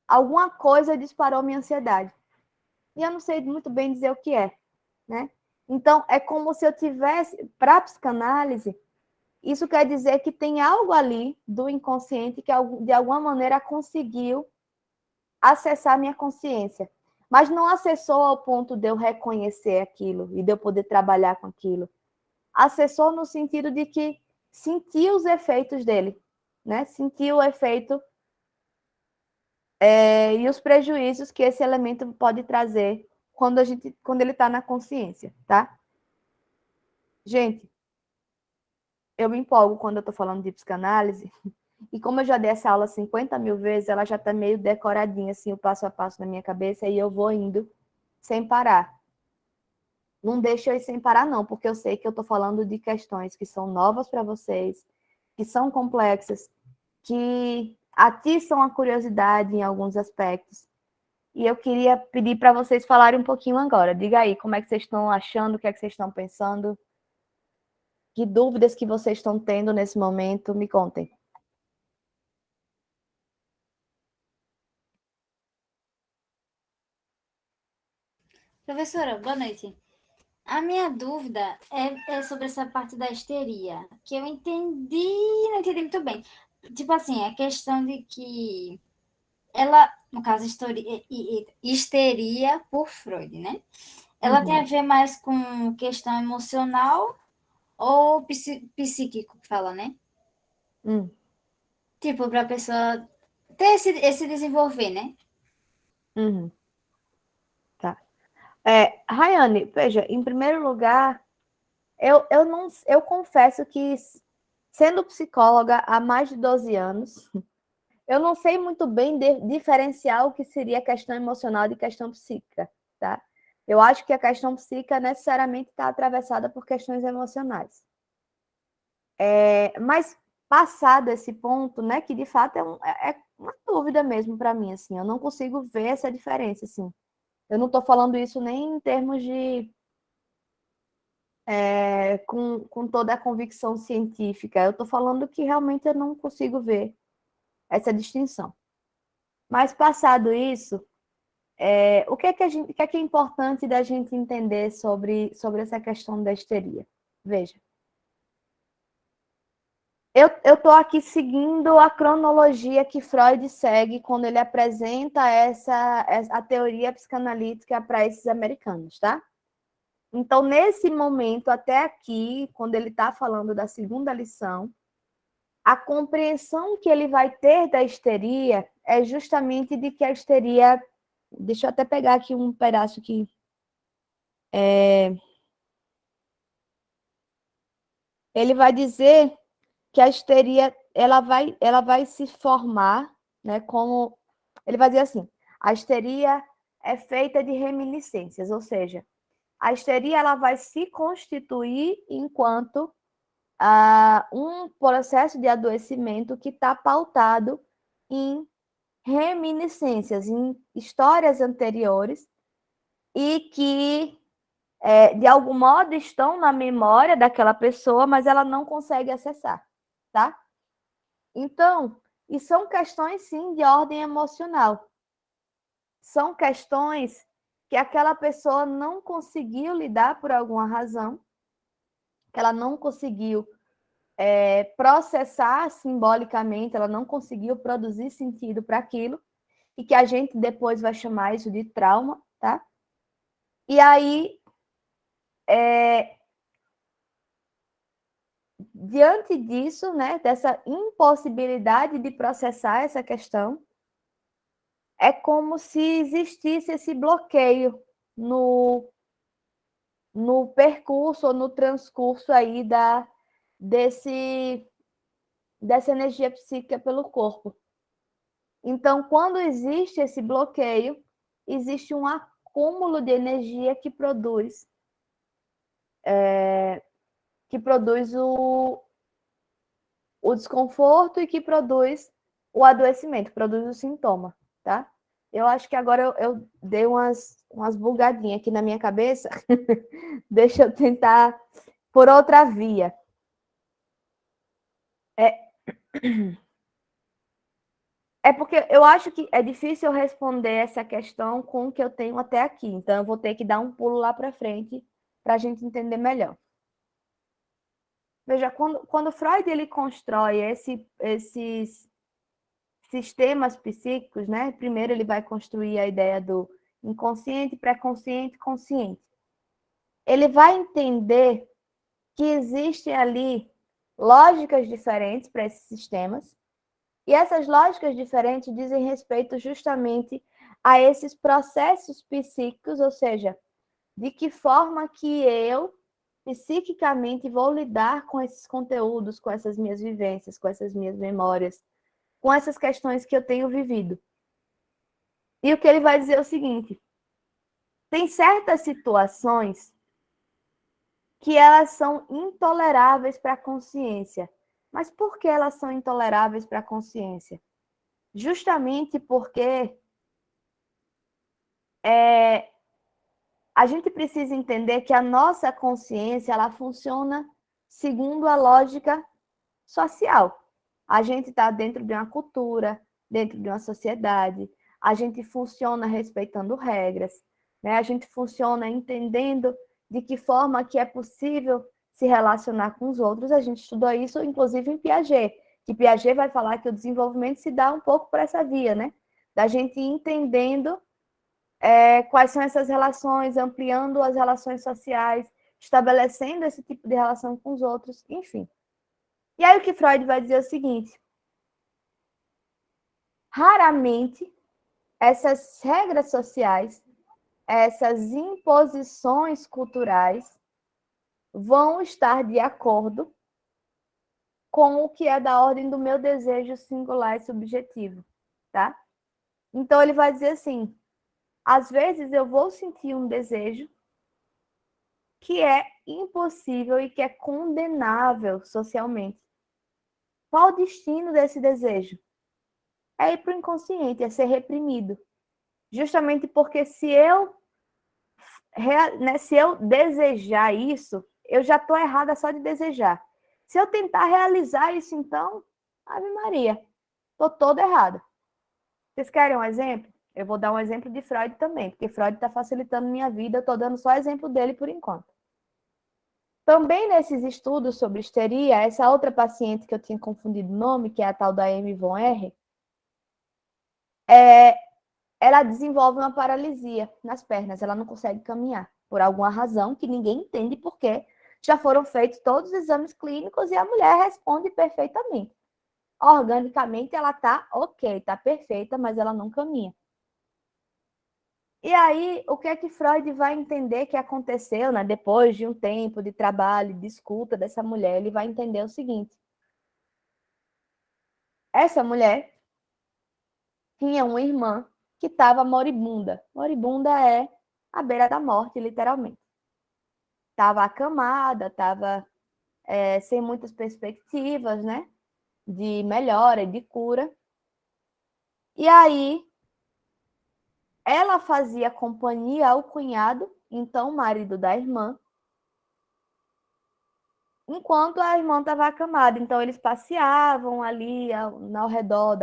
alguma coisa disparou minha ansiedade. E eu não sei muito bem dizer o que é, né? Então, é como se eu tivesse, para a psicanálise, isso quer dizer que tem algo ali do inconsciente que, de alguma maneira, conseguiu acessar minha consciência. Mas não acessou ao ponto de eu reconhecer aquilo e de eu poder trabalhar com aquilo. Acessou no sentido de que sentiu os efeitos dele, né? Sentiu o efeito e os prejuízos que esse elemento pode trazer quando ele está na consciência, tá? Gente, eu me empolgo quando eu estou falando de psicanálise, e como eu já dei essa aula 50 mil vezes, ela já está meio decoradinha, assim, o passo a passo na minha cabeça, e eu vou indo sem parar. Não deixa eu ir sem parar, não, porque eu sei que eu estou falando de questões que são novas para vocês, que são complexas, que atiçam a curiosidade em alguns aspectos. E eu queria pedir para vocês falarem um pouquinho agora. Diga aí, como é que vocês estão achando, o que é que vocês estão pensando, que dúvidas que vocês estão tendo nesse momento, me contem. Professora, boa noite. A minha dúvida é sobre essa parte da histeria, que eu entendi, não entendi muito bem. Tipo assim, a questão de que ela, no caso, histeria por Freud, né? Ela tem a ver mais com questão emocional ou psíquico, que fala, né? Hum, Tipo, para a pessoa ter esse desenvolver, né? uhum, tá. Rayane, veja, em primeiro lugar, eu confesso que, sendo psicóloga há mais de 12 anos, eu não sei muito bem diferenciar o que seria questão emocional de questão psíquica, tá? Eu acho que a questão psíquica necessariamente está atravessada por questões emocionais. Mas, passado esse ponto, né, que de fato é uma dúvida mesmo para mim, assim, eu não consigo ver essa diferença, assim. Eu não estou falando isso nem em termos de com toda a convicção científica. Eu estou falando que realmente eu não consigo ver essa distinção. Mas, passado isso, o que é o que é importante da gente entender sobre essa questão da histeria? Veja, eu estou aqui seguindo a cronologia que Freud segue quando ele apresenta a teoria psicanalítica para esses americanos, tá? Então, nesse momento, até aqui, quando ele está falando da segunda lição, a compreensão que ele vai ter da histeria é justamente de que a histeria. Deixa eu até pegar aqui um pedaço que. Ele vai dizer que a histeria ela vai se formar, né? Como ele vai dizer assim: a histeria é feita de reminiscências, ou seja, a histeria ela vai se constituir enquanto um processo de adoecimento que está pautado em reminiscências, em histórias anteriores e que, de algum modo, estão na memória daquela pessoa, mas ela não consegue acessar, tá? Então, e são questões, sim, de ordem emocional. São questões que aquela pessoa não conseguiu lidar por alguma razão, que ela não conseguiu processar simbolicamente, ela não conseguiu produzir sentido para aquilo, e que a gente depois vai chamar isso de trauma, tá? E aí, diante disso, né, dessa impossibilidade de processar essa questão, é como se existisse esse bloqueio no, no percurso ou no transcurso aí dessa energia psíquica pelo corpo. Então, quando existe esse bloqueio, existe um acúmulo de energia que produz o desconforto e que produz o adoecimento, produz o sintoma, tá? Eu acho que agora eu dei umas bugadinhas aqui na minha cabeça. Deixa eu tentar por outra via. É porque eu acho que é difícil eu responder essa questão com o que eu tenho até aqui. Então, eu vou ter que dar um pulo lá para frente para a gente entender melhor. Veja, quando Freud ele constrói esses sistemas psíquicos, né? Primeiro ele vai construir a ideia do inconsciente, pré-consciente, consciente. Ele vai entender que existem ali lógicas diferentes para esses sistemas, e essas lógicas diferentes dizem respeito justamente a esses processos psíquicos, ou seja, de que forma que eu psiquicamente vou lidar com esses conteúdos, com essas minhas vivências, com essas minhas memórias, com essas questões que eu tenho vivido. E o que ele vai dizer é o seguinte: tem certas situações que elas são intoleráveis para a consciência. Mas por que elas são intoleráveis para a consciência? Justamente porque a gente precisa entender que a nossa consciência ela funciona segundo a lógica social. A gente está dentro de uma cultura, dentro de uma sociedade, a gente funciona respeitando regras, né? A gente funciona entendendo de que forma que é possível se relacionar com os outros. A gente estudou isso, inclusive, em Piaget, que Piaget vai falar que o desenvolvimento se dá um pouco por essa via, né? Da gente entendendo quais são essas relações, ampliando as relações sociais, estabelecendo esse tipo de relação com os outros, enfim. E aí o que Freud vai dizer é o seguinte: raramente essas regras sociais, essas imposições culturais vão estar de acordo com o que é da ordem do meu desejo singular e subjetivo, tá? Então ele vai dizer assim: às vezes eu vou sentir um desejo que é impossível e que é condenável socialmente. Qual o destino desse desejo? É ir para o inconsciente, é ser reprimido. Justamente porque se eu desejar isso, eu já estou errada só de desejar. Se eu tentar realizar isso, então, Ave Maria, estou toda errada. Vocês querem um exemplo? Eu vou dar um exemplo de Freud também, porque Freud está facilitando minha vida, eu estou dando só exemplo dele por enquanto. Também nesses estudos sobre histeria, essa outra paciente que eu tinha confundido o nome, que é a tal da Amy Von R, ela desenvolve uma paralisia nas pernas, ela não consegue caminhar, por alguma razão que ninguém entende por quê. Já foram feitos todos os exames clínicos e a mulher responde perfeitamente. Organicamente ela está ok, está perfeita, mas ela não caminha. E aí, o que é que Freud vai entender que aconteceu, né? Depois de um tempo de trabalho, de escuta dessa mulher, ele vai entender o seguinte: essa mulher tinha uma irmã que estava moribunda. Moribunda é à beira da morte, literalmente. Estava acamada, estava sem muitas perspectivas, né? De melhora e de cura. E aí, ela fazia companhia ao cunhado, então marido da irmã, enquanto a irmã estava acamada. Então, eles passeavam ali ao redor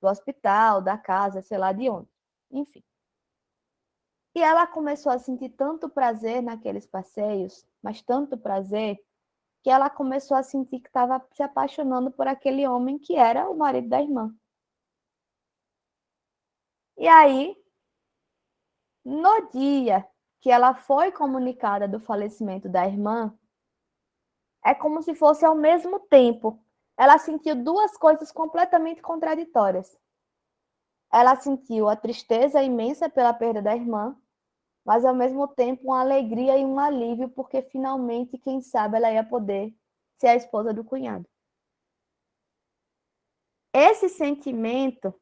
do hospital, da casa, sei lá de onde. Enfim. E ela começou a sentir tanto prazer naqueles passeios, mas tanto prazer, que ela começou a sentir que estava se apaixonando por aquele homem que era o marido da irmã. E aí, no dia que ela foi comunicada do falecimento da irmã, é como se fosse ao mesmo tempo. Ela sentiu duas coisas completamente contraditórias. Ela sentiu a tristeza imensa pela perda da irmã, mas ao mesmo tempo uma alegria e um alívio, porque finalmente, quem sabe, ela ia poder ser a esposa do cunhado. Esse sentimento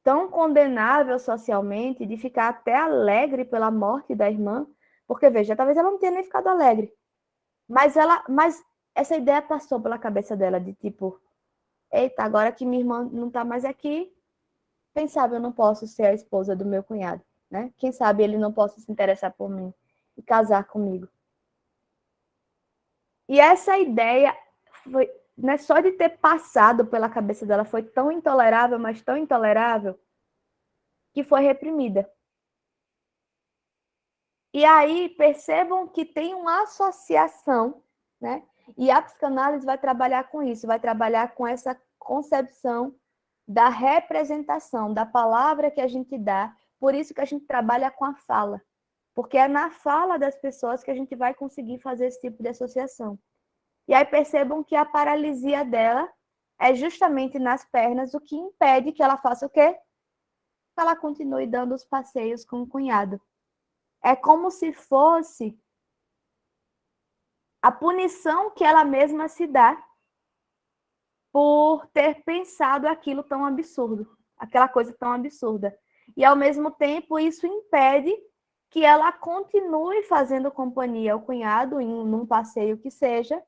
tão condenável socialmente de ficar até alegre pela morte da irmã, porque veja, talvez ela não tenha nem ficado alegre, mas essa ideia passou pela cabeça dela de tipo, eita, agora que minha irmã não está mais aqui, quem sabe eu não posso ser a esposa do meu cunhado, né? Quem sabe ele não possa se interessar por mim e casar comigo. E essa ideia né, só de ter passado pela cabeça dela foi tão intolerável, mas tão intolerável, que foi reprimida. E aí percebam que tem uma associação, né? E a psicanálise vai trabalhar com isso, vai trabalhar com essa concepção da representação, da palavra que a gente dá. Por isso que a gente trabalha com a fala, porque é na fala das pessoas que a gente vai conseguir fazer esse tipo de associação. E aí percebam que a paralisia dela é justamente nas pernas, o que impede que ela faça o quê? Que ela continue dando os passeios com o cunhado. É como se fosse a punição que ela mesma se dá por ter pensado aquilo tão absurdo, aquela coisa tão absurda. E, ao mesmo tempo, isso impede que ela continue fazendo companhia ao cunhado, num passeio que seja,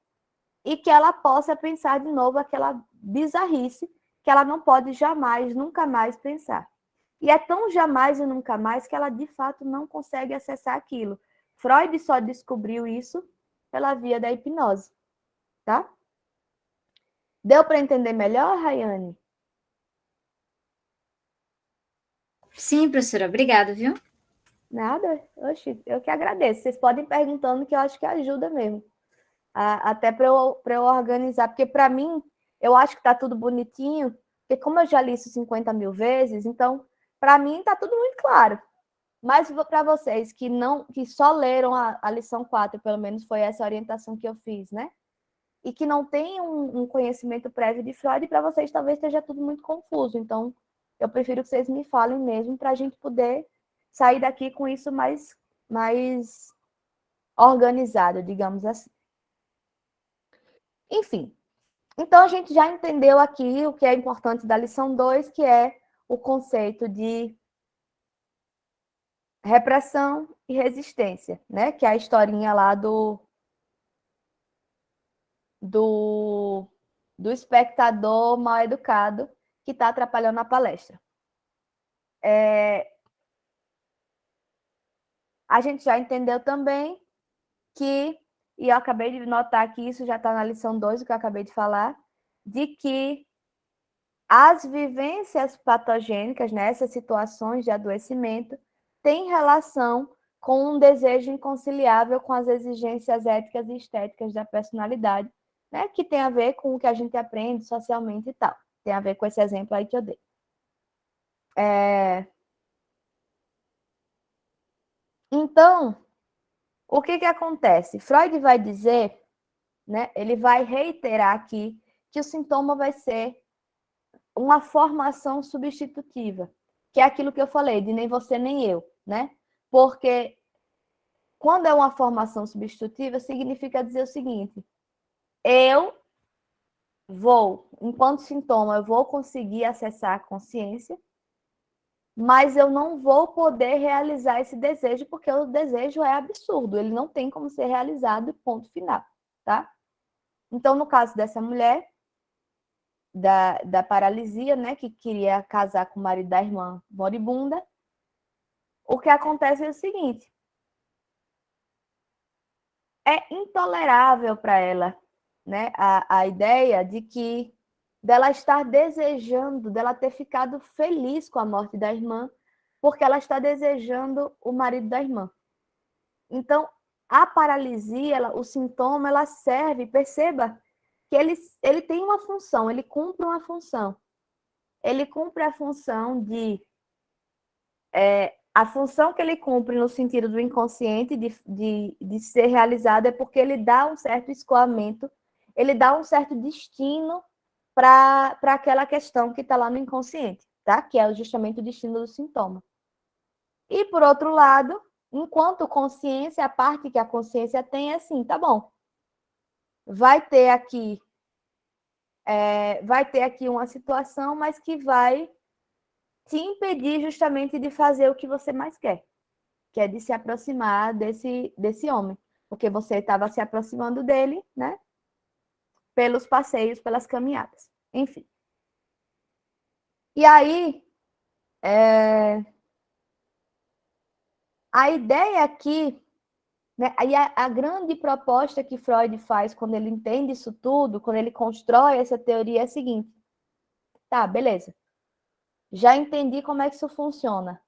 e que ela possa pensar de novo aquela bizarrice que ela não pode jamais, nunca mais pensar. E é tão jamais e nunca mais que ela, de fato, não consegue acessar aquilo. Freud só descobriu isso pela via da hipnose, tá? Deu para entender melhor, Rayane? Sim, professora, obrigada, viu? Nada? Oxi, eu que agradeço. Vocês podem ir perguntando que eu acho que ajuda mesmo. Até para eu organizar, porque para mim, eu acho que está tudo bonitinho, porque como eu já li isso 50 mil vezes, então, para mim, está tudo muito claro. Mas para vocês que não, que só leram a lição 4, pelo menos foi essa orientação que eu fiz, né? E que não tem um conhecimento prévio de Freud, para vocês talvez esteja tudo muito confuso. Então, eu prefiro que vocês me falem mesmo para a gente poder sair daqui com isso mais organizado, digamos assim. Enfim, então a gente já entendeu aqui o que é importante da lição 2, que é o conceito de repressão e resistência, né? Que é a historinha lá do espectador mal educado que está atrapalhando a palestra. A gente já entendeu também que, e eu acabei de notar que isso já está na lição 2, o que eu acabei de falar, de que as vivências patogênicas, né, essas situações de adoecimento, têm relação com um desejo inconciliável com as exigências éticas e estéticas da personalidade, né, que tem a ver com o que a gente aprende socialmente e tal. Tem a ver com esse exemplo aí que eu dei. Então, o que acontece? Freud vai dizer, né, ele vai reiterar aqui que o sintoma vai ser uma formação substitutiva, que é aquilo que eu falei, de nem você nem eu, né? Porque quando é uma formação substitutiva, significa dizer o seguinte: eu vou, enquanto sintoma, eu vou conseguir acessar a consciência, mas eu não vou poder realizar esse desejo, porque o desejo é absurdo, ele não tem como ser realizado, ponto final, tá? Então, no caso dessa mulher, da paralisia, né, que queria casar com o marido da irmã moribunda, o que acontece é o seguinte: é intolerável para ela, né, a ideia de que dela estar desejando, dela ter ficado feliz com a morte da irmã, porque ela está desejando o marido da irmã. Então, a paralisia, o sintoma, ela serve, perceba que ele tem uma função, ele cumpre uma função. Ele cumpre a função de a função que ele cumpre no sentido do inconsciente, de ser realizado, é porque ele dá um certo escoamento, ele dá um certo destino para aquela questão que está lá no inconsciente, tá? Que é justamente o destino do sintoma. E, por outro lado, enquanto consciência, a parte que a consciência tem é assim, tá bom, vai ter aqui uma situação, mas que vai te impedir justamente de fazer o que você mais quer, que é de se aproximar desse homem, porque você estava se aproximando dele, né? Pelos passeios, pelas caminhadas, enfim. E aí, a ideia aqui, Né? Aí a grande proposta que Freud faz quando ele entende isso tudo, quando ele constrói essa teoria, é a seguinte: tá, beleza, já entendi como é que isso funciona.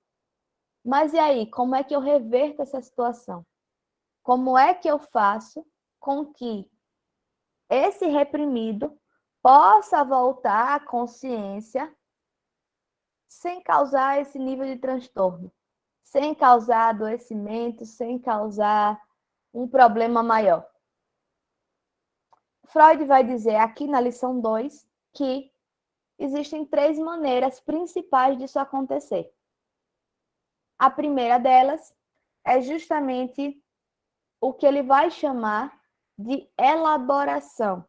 Mas e aí, como é que eu reverto essa situação? Como é que eu faço com que esse reprimido possa voltar à consciência sem causar esse nível de transtorno, sem causar adoecimento, sem causar um problema maior? Freud vai dizer aqui na lição 2 que existem 3 maneiras principais disso acontecer. A primeira delas é justamente o que ele vai chamar de elaboração,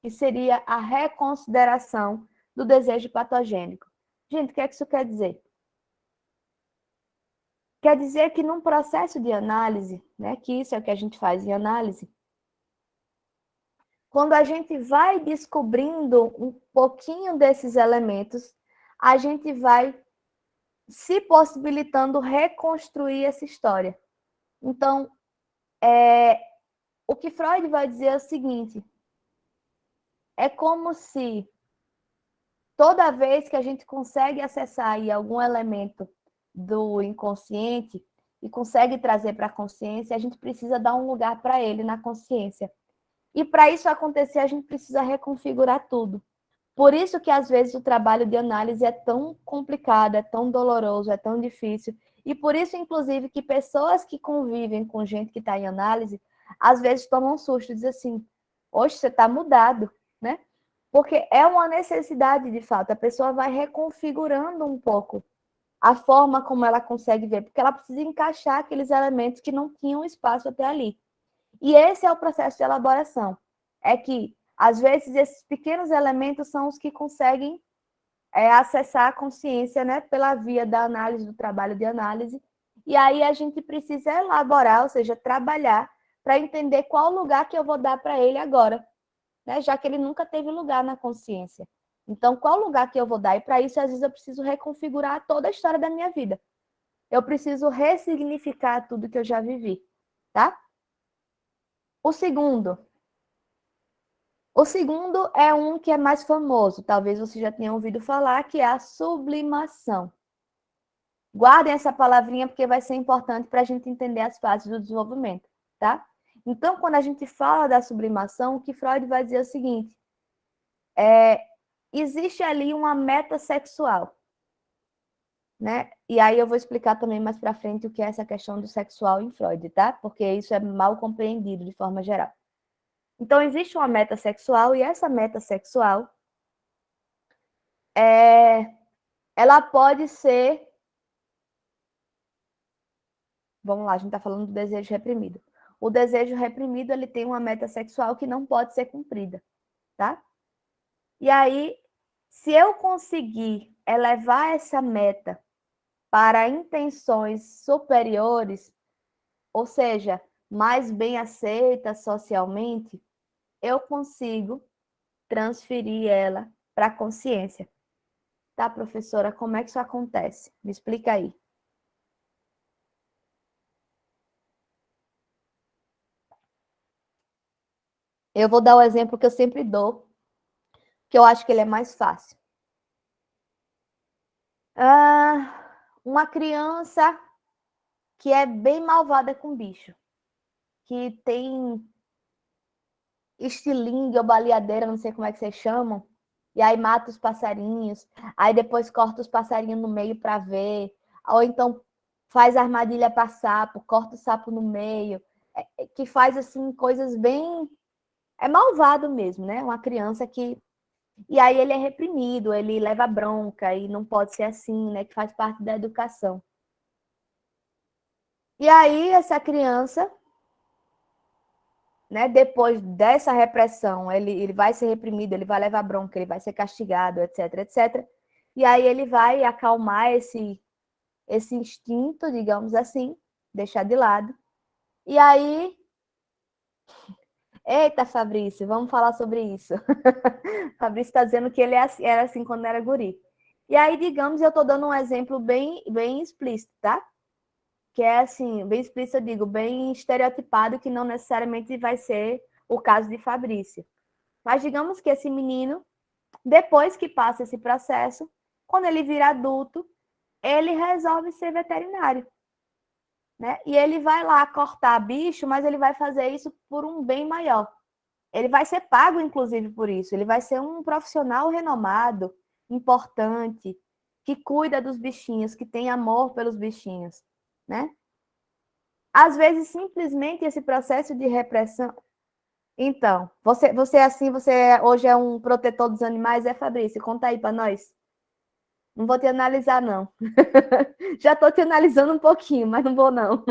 que seria a reconsideração do desejo patogênico. Gente, o que é que isso quer dizer? Quer dizer que num processo de análise, né, que isso é o que a gente faz em análise, quando a gente vai descobrindo um pouquinho desses elementos, a gente vai se possibilitando reconstruir essa história. Então, o que Freud vai dizer é o seguinte: é como se toda vez que a gente consegue acessar aí algum elemento do inconsciente e consegue trazer para a consciência, a gente precisa dar um lugar para ele na consciência. E para isso acontecer, a gente precisa reconfigurar tudo. Por isso que, às vezes, o trabalho de análise é tão complicado, é tão doloroso, é tão difícil. E por isso, inclusive, que pessoas que convivem com gente que está em análise, às vezes tomam um susto e dizem assim: oxe, você está mudado, né? Porque é uma necessidade, de fato. A pessoa vai reconfigurando um pouco a forma como ela consegue ver, porque ela precisa encaixar aqueles elementos que não tinham espaço até ali. E esse é o processo de elaboração. É que, às vezes, esses pequenos elementos são os que conseguem acessar a consciência, né, pela via da análise, do trabalho de análise. E aí a gente precisa elaborar, ou seja, trabalhar para entender qual lugar que eu vou dar para ele agora, né, já que ele nunca teve lugar na consciência. Então, qual lugar que eu vou dar? E para isso, às vezes, eu preciso reconfigurar toda a história da minha vida. Eu preciso ressignificar tudo que eu já vivi, tá? O segundo é um que é mais famoso, talvez você já tenha ouvido falar, que é a sublimação. Guardem essa palavrinha porque vai ser importante para a gente entender as fases do desenvolvimento, tá? Então, quando a gente fala da sublimação, o que Freud vai dizer é o seguinte: existe ali uma meta sexual, né? E aí eu vou explicar também mais para frente o que é essa questão do sexual em Freud, tá? Porque isso é mal compreendido de forma geral. Então, existe uma meta sexual e essa meta sexual ela pode ser... Vamos lá, a gente está falando do desejo reprimido. O desejo reprimido, ele tem uma meta sexual que não pode ser cumprida, tá? E aí, se eu conseguir elevar essa meta para intenções superiores, ou seja, mais bem aceita socialmente, eu consigo transferir ela para a consciência. Tá, professora? Como é que isso acontece? Me explica aí. Eu vou dar o exemplo que eu sempre dou, que eu acho que ele é mais fácil. Uma criança que é bem malvada com bicho, que tem estilingue ou baleadeira, não sei como é que vocês chamam, e aí mata os passarinhos, aí depois corta os passarinhos no meio para ver, ou então faz armadilha para sapo, corta o sapo no meio, que faz assim coisas bem... É malvado mesmo, né? Uma criança que... E aí ele é reprimido, ele leva bronca e não pode ser assim, né? Que faz parte da educação. E aí essa criança, né, depois dessa repressão, ele vai ser reprimido, ele vai levar bronca, ele vai ser castigado, etc, etc. E aí ele vai acalmar esse instinto, digamos assim, deixar de lado. E aí... Eita, Fabrício, vamos falar sobre isso. Fabrício está dizendo que ele era assim quando era guri. E aí, digamos, eu estou dando um exemplo bem explícito, tá? que é assim, bem explícito, eu digo, bem estereotipado, que não necessariamente vai ser o caso de Fabrício. Mas digamos que esse menino, depois que passa esse processo, quando ele vira adulto, ele resolve ser veterinário. Né? E ele vai lá cortar bicho, mas ele vai fazer isso por um bem maior. Ele vai ser pago, inclusive, por isso. Ele vai ser um profissional renomado, importante, que cuida dos bichinhos, que tem amor pelos bichinhos, né? Às vezes, simplesmente esse processo de repressão. Então, você assim, você hoje é um protetor dos animais, é, Fabrício? Conta aí para nós. Não vou te analisar, não. Já estou te analisando um pouquinho, mas não vou, não.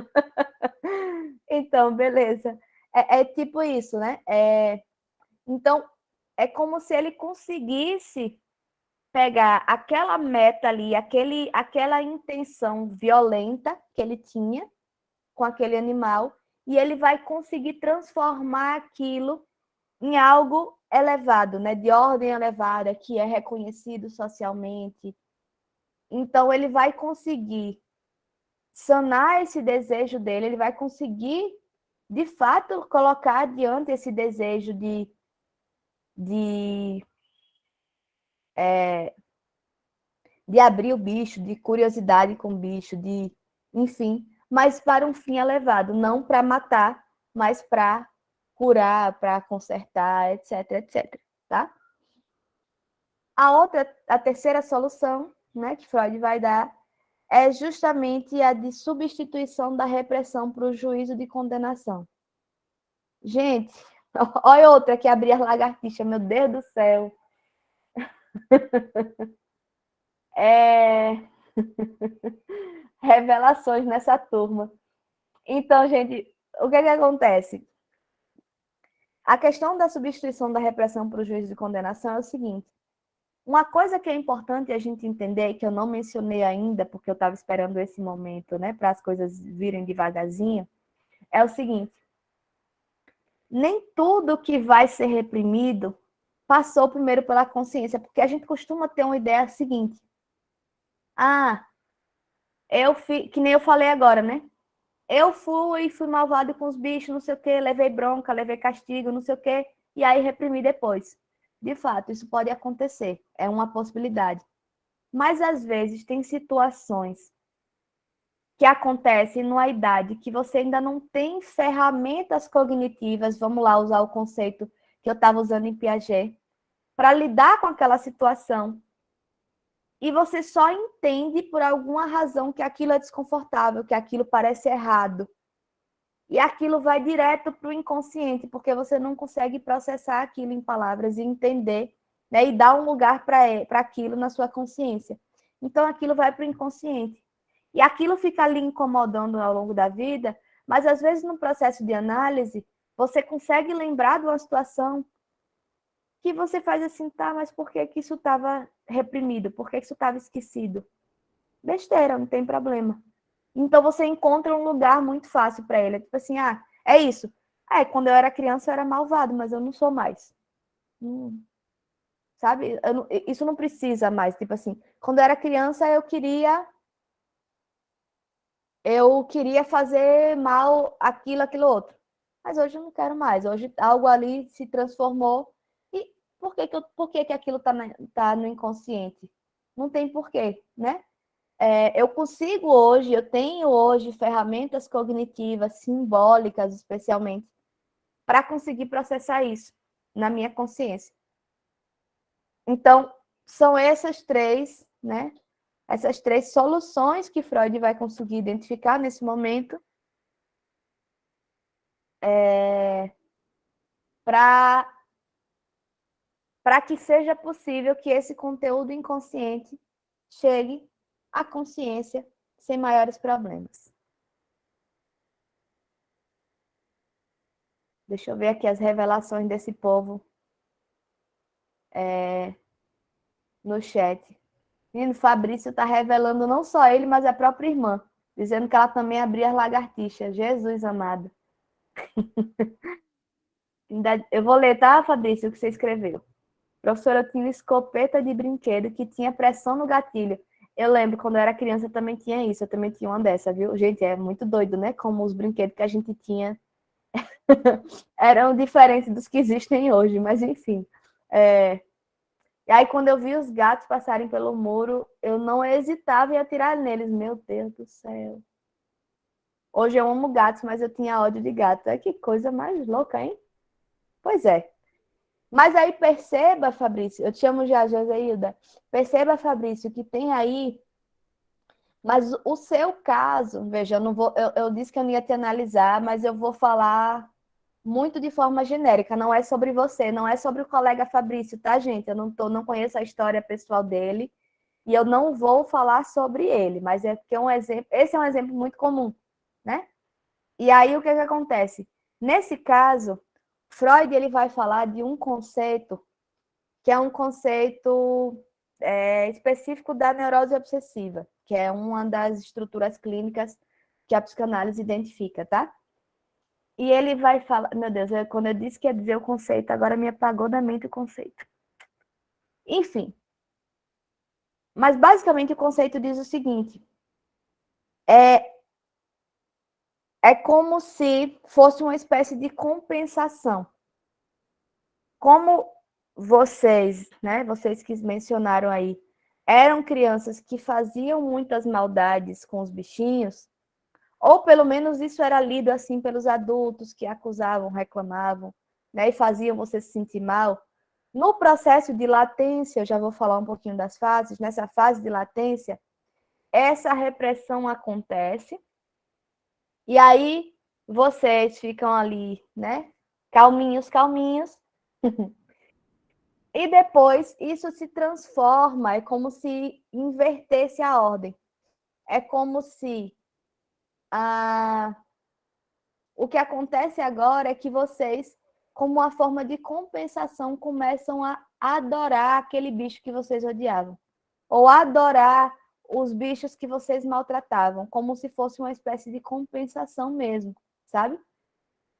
Então, beleza. É tipo isso, né? Então, é como se ele conseguisse pegar aquela meta ali, aquela intenção violenta que ele tinha com aquele animal, e ele vai conseguir transformar aquilo em algo elevado, né? De ordem elevada, que é reconhecido socialmente. Então, ele vai conseguir sanar esse desejo dele, ele vai conseguir, de fato, colocar adiante esse desejo de, de abrir o bicho, de curiosidade com o bicho, enfim, mas para um fim elevado, não para matar, mas para curar, para consertar, etc, etc, tá? A terceira solução, né, que Freud vai dar é justamente a de substituição da repressão para o juízo de condenação. Gente, olha outra que abrir as lagartixas, meu Deus do céu. Revelações nessa turma. Então, gente, o que acontece? A questão da substituição da repressão para o juízo de condenação é o seguinte: uma coisa que é importante a gente entender, que eu não mencionei ainda, porque eu estava esperando esse momento, né, para as coisas virem devagarzinho, é o seguinte: nem tudo que vai ser reprimido passou primeiro pela consciência, porque a gente costuma ter uma ideia seguinte: ah, que nem eu falei agora, né? Eu fui malvado com os bichos, não sei o quê, levei bronca, levei castigo, não sei o quê, e aí reprimi depois. De fato, isso pode acontecer, é uma possibilidade. Mas às vezes tem situações que acontecem numa idade que você ainda não tem ferramentas cognitivas, vamos lá usar o conceito que eu estava usando em Piaget, para lidar com aquela situação. E você só entende por alguma razão que aquilo é desconfortável, que aquilo parece errado. E aquilo vai direto para o inconsciente, porque você não consegue processar aquilo em palavras e entender, né, e dar um lugar para aquilo na sua consciência. Então, aquilo vai para o inconsciente. E aquilo fica ali incomodando ao longo da vida, mas às vezes no processo de análise, você consegue lembrar de uma situação que você faz assim, tá, mas por que isso estava reprimido? Por que isso estava esquecido? Besteira, não tem problema. Então você encontra um lugar muito fácil para ele. Tipo assim, é isso. Quando eu era criança eu era malvado, mas eu não sou mais. Sabe? Isso não precisa mais. Tipo assim, quando eu era criança eu queria fazer mal aquilo, outro. Mas hoje eu não quero mais. Hoje algo ali se transformou. E por que aquilo tá no inconsciente? Não tem porquê, né? Eu tenho hoje ferramentas cognitivas, simbólicas especialmente, para conseguir processar isso na minha consciência. Então, são essas três, né? Essas três soluções que Freud vai conseguir identificar nesse momento para que seja possível que esse conteúdo inconsciente chegue à consciência sem maiores problemas. Deixa eu ver aqui as revelações desse povo no chat. Menino, Fabrício está revelando não só ele, mas a própria irmã, dizendo que ela também abria as lagartixas. Jesus amado. Eu vou ler, tá, Fabrício, o que você escreveu. Professora, eu tinha uma escopeta de brinquedo que tinha pressão no gatilho. Eu lembro, quando eu era criança, eu também tinha isso. Eu também tinha uma dessa, viu? Gente, é muito doido, né? Como os brinquedos que a gente tinha eram diferentes dos que existem hoje, mas enfim. É... E aí, quando eu vi os gatos passarem pelo muro, eu não hesitava em atirar neles. Meu Deus do céu. Hoje eu amo gatos, mas eu tinha ódio de gatos. É que coisa mais louca, hein? Pois é. Mas aí perceba, Fabrício, eu te chamo já, Joseilda. Perceba, Fabrício, que tem aí. Mas o seu caso, veja, eu não vou, eu disse que eu não ia te analisar, mas eu vou falar muito de forma genérica. Não é sobre você, não é sobre o colega Fabrício, tá, gente? Eu não conheço a história pessoal dele e eu não vou falar sobre ele, mas é porque um exemplo, esse é um exemplo muito comum, né? E aí o que que acontece? Nesse caso, Freud ele vai falar de um conceito que é um conceito específico da neurose obsessiva, que é uma das estruturas clínicas que a psicanálise identifica, tá? E ele vai falar, meu Deus, quando eu disse que ia dizer o conceito, agora me apagou da mente o conceito. Enfim, mas basicamente o conceito diz o seguinte: é, é como se fosse uma espécie de compensação. Como vocês, né, vocês que mencionaram aí, eram crianças que faziam muitas maldades com os bichinhos, ou pelo menos isso era lido assim pelos adultos que acusavam, reclamavam, né, e faziam você se sentir mal. No processo de latência, eu já vou falar um pouquinho das fases, nessa fase de latência, essa repressão acontece, e aí vocês ficam ali, né, calminhos, calminhos, e depois isso se transforma, é como se invertesse a ordem. É como se o que acontece agora é que vocês, como uma forma de compensação, começam a adorar aquele bicho que vocês odiavam. Ou adorar os bichos que vocês maltratavam, como se fosse uma espécie de compensação mesmo, sabe?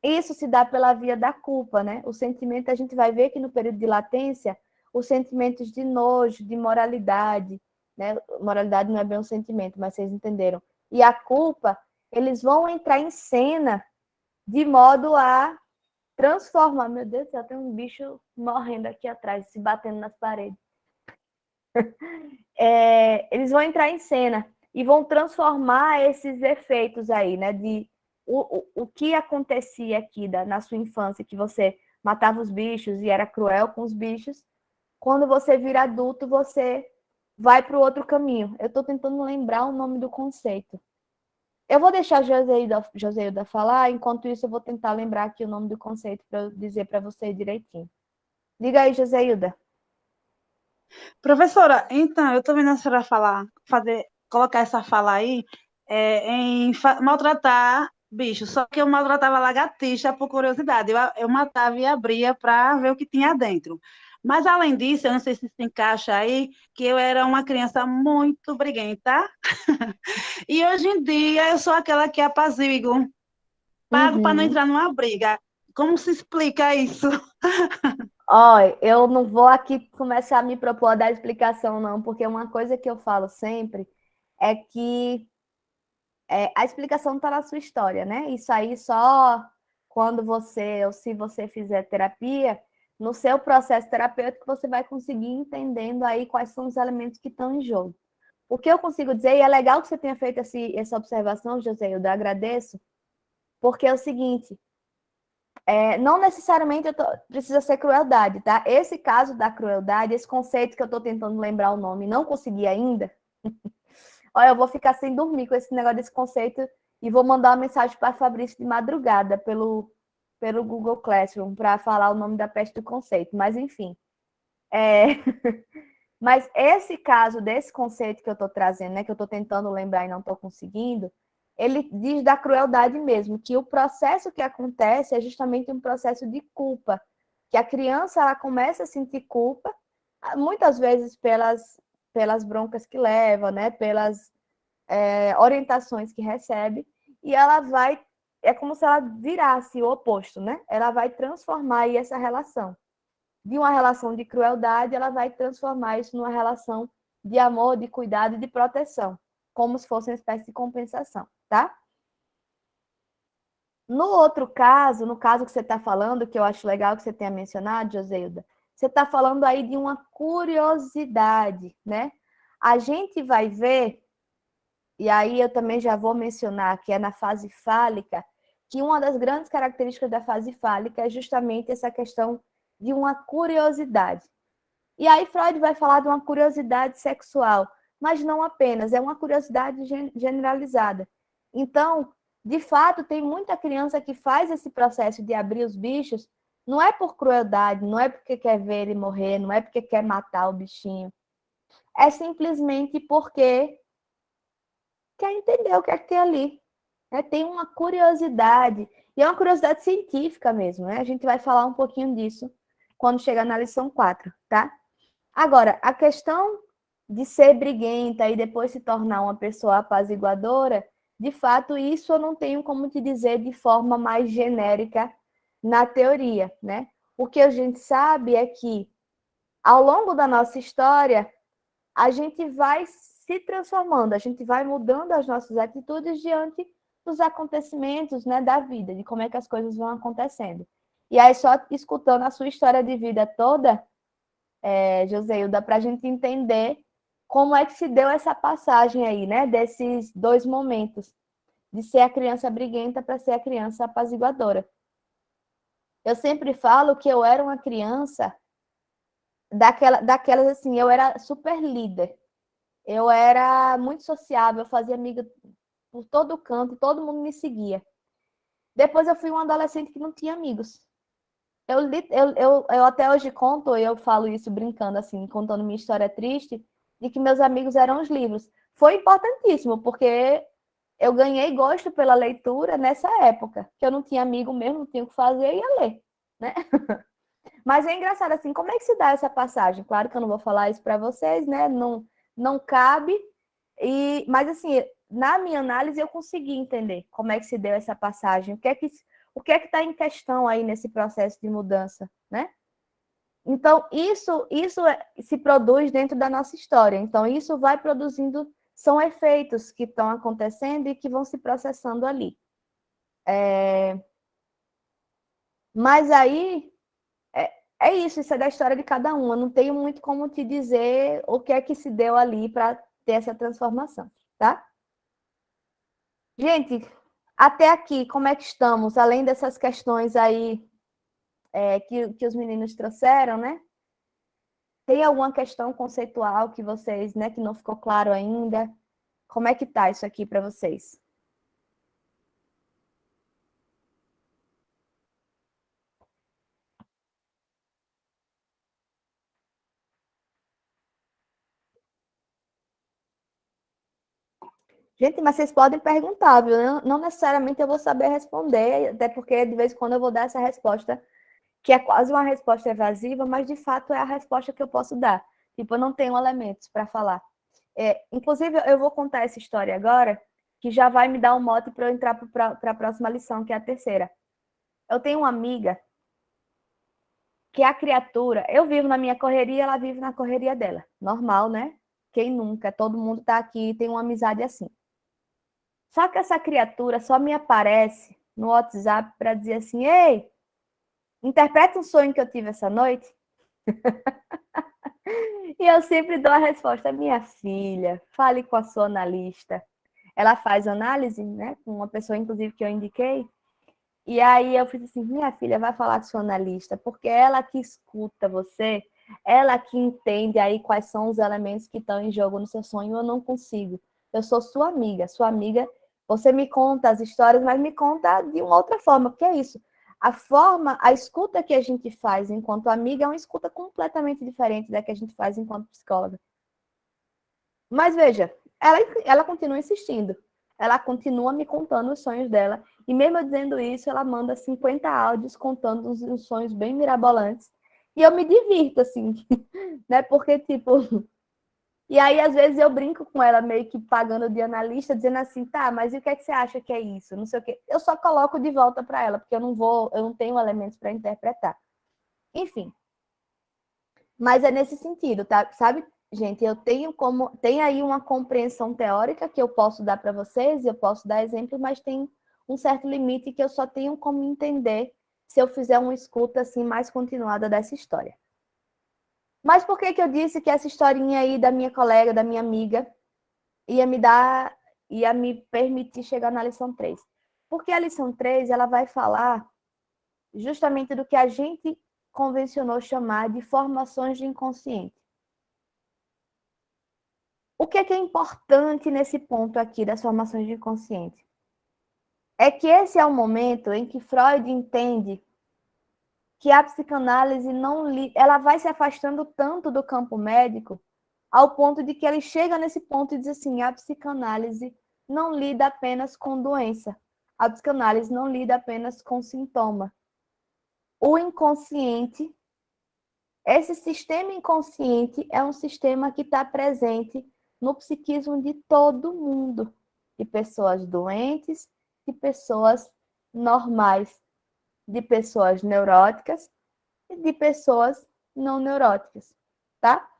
Isso se dá pela via da culpa, né? O sentimento, a gente vai ver que no período de latência, os sentimentos de nojo, de moralidade, né? Moralidade não é bem um sentimento, mas vocês entenderam. E a culpa, eles vão entrar em cena de modo a transformar. Meu Deus do céu, tem um bicho morrendo aqui atrás, se batendo nas paredes. Eles vão entrar em cena e vão transformar esses efeitos aí, né? De o que acontecia aqui na sua infância, que você matava os bichos e era cruel com os bichos, quando você vira adulto, você vai para o outro caminho. Eu estou tentando lembrar o nome do conceito. Eu vou deixar a Joseilda falar, enquanto isso eu vou tentar lembrar aqui o nome do conceito para eu dizer para você direitinho. Diga aí, Joseilda. Professora, então, eu estou vendo a senhora colocar essa fala aí em maltratar bichos, só que eu maltratava lagartixa por curiosidade, eu matava e abria para ver o que tinha dentro. Mas, além disso, eu não sei se se encaixa aí, que eu era uma criança muito briguenta, e hoje em dia eu sou aquela que apaziguo, pago para não Uhum. entrar numa briga. Como se explica isso? Olha, eu não vou aqui começar a me propor a dar explicação, não, porque uma coisa que eu falo sempre é que a explicação está na sua história, né? Isso aí só quando você, ou se você fizer terapia, no seu processo terapêutico, você vai conseguir entendendo aí quais são os elementos que estão em jogo. O que eu consigo dizer, e é legal que você tenha feito essa observação, José, eu agradeço, porque é o seguinte, não necessariamente precisa ser crueldade, tá? Esse caso da crueldade, esse conceito que eu estou tentando lembrar o nome, não consegui ainda. Olha, eu vou ficar sem dormir com esse negócio desse conceito e vou mandar uma mensagem para Fabrício de madrugada pelo Google Classroom para falar o nome da peste do conceito. Mas, enfim. Mas esse caso desse conceito que eu estou trazendo, né, que eu estou tentando lembrar e não estou conseguindo, ele diz da crueldade mesmo, que o processo que acontece é justamente um processo de culpa, que a criança ela começa a sentir culpa, muitas vezes pelas broncas que leva, né, pelas orientações que recebe, e ela vai, é como se ela virasse o oposto, né? Ela vai transformar aí essa relação. De uma relação de crueldade, ela vai transformar isso numa relação de amor, de cuidado e de proteção, como se fosse uma espécie de compensação, tá? No outro caso, no caso que você está falando, que eu acho legal que você tenha mencionado, Joseilda, você está falando aí de uma curiosidade, né? A gente vai ver, e aí eu também já vou mencionar que é na fase fálica, que uma das grandes características da fase fálica é justamente essa questão de uma curiosidade. E aí Freud vai falar de uma curiosidade sexual, mas não apenas, é uma curiosidade generalizada. Então, de fato, tem muita criança que faz esse processo de abrir os bichos, não é por crueldade, não é porque quer ver ele morrer, não é porque quer matar o bichinho, é simplesmente porque quer entender o que é que tem ali. Né? Tem uma curiosidade, e é uma curiosidade científica mesmo, né? A gente vai falar um pouquinho disso quando chegar na lição 4, tá? Agora, a questão de ser briguenta e depois se tornar uma pessoa apaziguadora, de fato, isso eu não tenho como te dizer de forma mais genérica na teoria, né? O que a gente sabe é que, ao longo da nossa história, a gente vai se transformando, a gente vai mudando as nossas atitudes diante dos acontecimentos, né, da vida, de como é que as coisas vão acontecendo. E aí, só escutando a sua história de vida toda, Joseilda, para a gente entender como é que se deu essa passagem aí, né, desses dois momentos, de ser a criança briguenta para ser a criança apaziguadora. Eu sempre falo que eu era uma criança daquelas assim, eu era super líder. Eu era muito sociável, eu fazia amiga por todo canto, todo mundo me seguia. Depois eu fui uma adolescente que não tinha amigos. Eu até hoje conto, eu falo isso brincando, assim, contando minha história triste, de que meus amigos eram os livros. Foi importantíssimo, porque eu ganhei gosto pela leitura nessa época, que eu não tinha amigo mesmo, não tinha o que fazer, ia ler, né? Mas é engraçado, assim, como é que se dá essa passagem? Claro que eu não vou falar isso para vocês, né? Não cabe, mas assim, na minha análise eu consegui entender como é que se deu essa passagem, o que é que está em questão aí nesse processo de mudança, né? Então, isso se produz dentro da nossa história. Então, isso vai produzindo, são efeitos que estão acontecendo e que vão se processando ali. Mas aí, é isso é da história de cada um. Eu não tenho muito como te dizer o que é que se deu ali para ter essa transformação, tá? Gente, até aqui, como é que estamos? Além dessas questões aí que os meninos trouxeram, né? Tem alguma questão conceitual que vocês, né, que não ficou claro ainda? Como é que tá isso aqui para vocês? Gente, mas vocês podem perguntar, viu? Não necessariamente eu vou saber responder, até porque de vez em quando eu vou dar essa resposta, que é quase uma resposta evasiva, mas de fato é a resposta que eu posso dar. Tipo, eu não tenho elementos para falar. Inclusive, eu vou contar essa história agora, que já vai me dar um mote para eu entrar para a próxima lição, que é a terceira. Eu tenho uma amiga que a criatura, eu vivo na minha correria, ela vive na correria dela. Normal, né? Quem nunca? Todo mundo está aqui e tem uma amizade assim. Só que essa criatura só me aparece no WhatsApp para dizer assim: ei, interpreta um sonho que eu tive essa noite. E eu sempre dou a resposta: minha filha, fale com a sua analista. Ela faz análise, né, com uma pessoa, inclusive, que eu indiquei. E aí eu fiz assim: minha filha, vai falar com a sua analista, porque ela que escuta você, ela que entende aí quais são os elementos que estão em jogo no seu sonho. Eu não consigo. Eu sou sua amiga. Você me conta as histórias, mas me conta de uma outra forma, porque é isso. A escuta que a gente faz enquanto amiga é uma escuta completamente diferente da que a gente faz enquanto psicóloga. Mas veja, ela continua insistindo. Ela continua me contando os sonhos dela. E mesmo eu dizendo isso, ela manda 50 áudios contando uns sonhos bem mirabolantes. E eu me divirto, assim, né? Porque, tipo... E aí, às vezes, eu brinco com ela, meio que pagando de analista, dizendo assim, tá, mas e o que é que você acha que é isso? Não sei o quê. Eu só coloco de volta para ela, porque eu não tenho elementos para interpretar. Enfim. Mas é nesse sentido, tá? Sabe? gente, eu tenho tem aí uma compreensão teórica que eu posso dar para vocês, eu posso dar exemplo, mas tem um certo limite que eu só tenho como entender se eu fizer uma escuta assim mais continuada dessa história. Mas por que eu disse que essa historinha aí da minha colega, da minha amiga, ia me permitir chegar na lição 3? Porque a lição 3, ela vai falar justamente do que a gente convencionou chamar de formações de inconsciente. O que é importante nesse ponto aqui das formações de inconsciente? É que esse é o momento em que Freud entende que a psicanálise ela vai se afastando tanto do campo médico ao ponto de que ele chega nesse ponto e diz assim, a psicanálise não lida apenas com doença, a psicanálise não lida apenas com sintoma. O inconsciente, esse sistema inconsciente é um sistema que está presente no psiquismo de todo mundo, de pessoas doentes, de pessoas normais, de pessoas neuróticas e de pessoas não neuróticas, tá?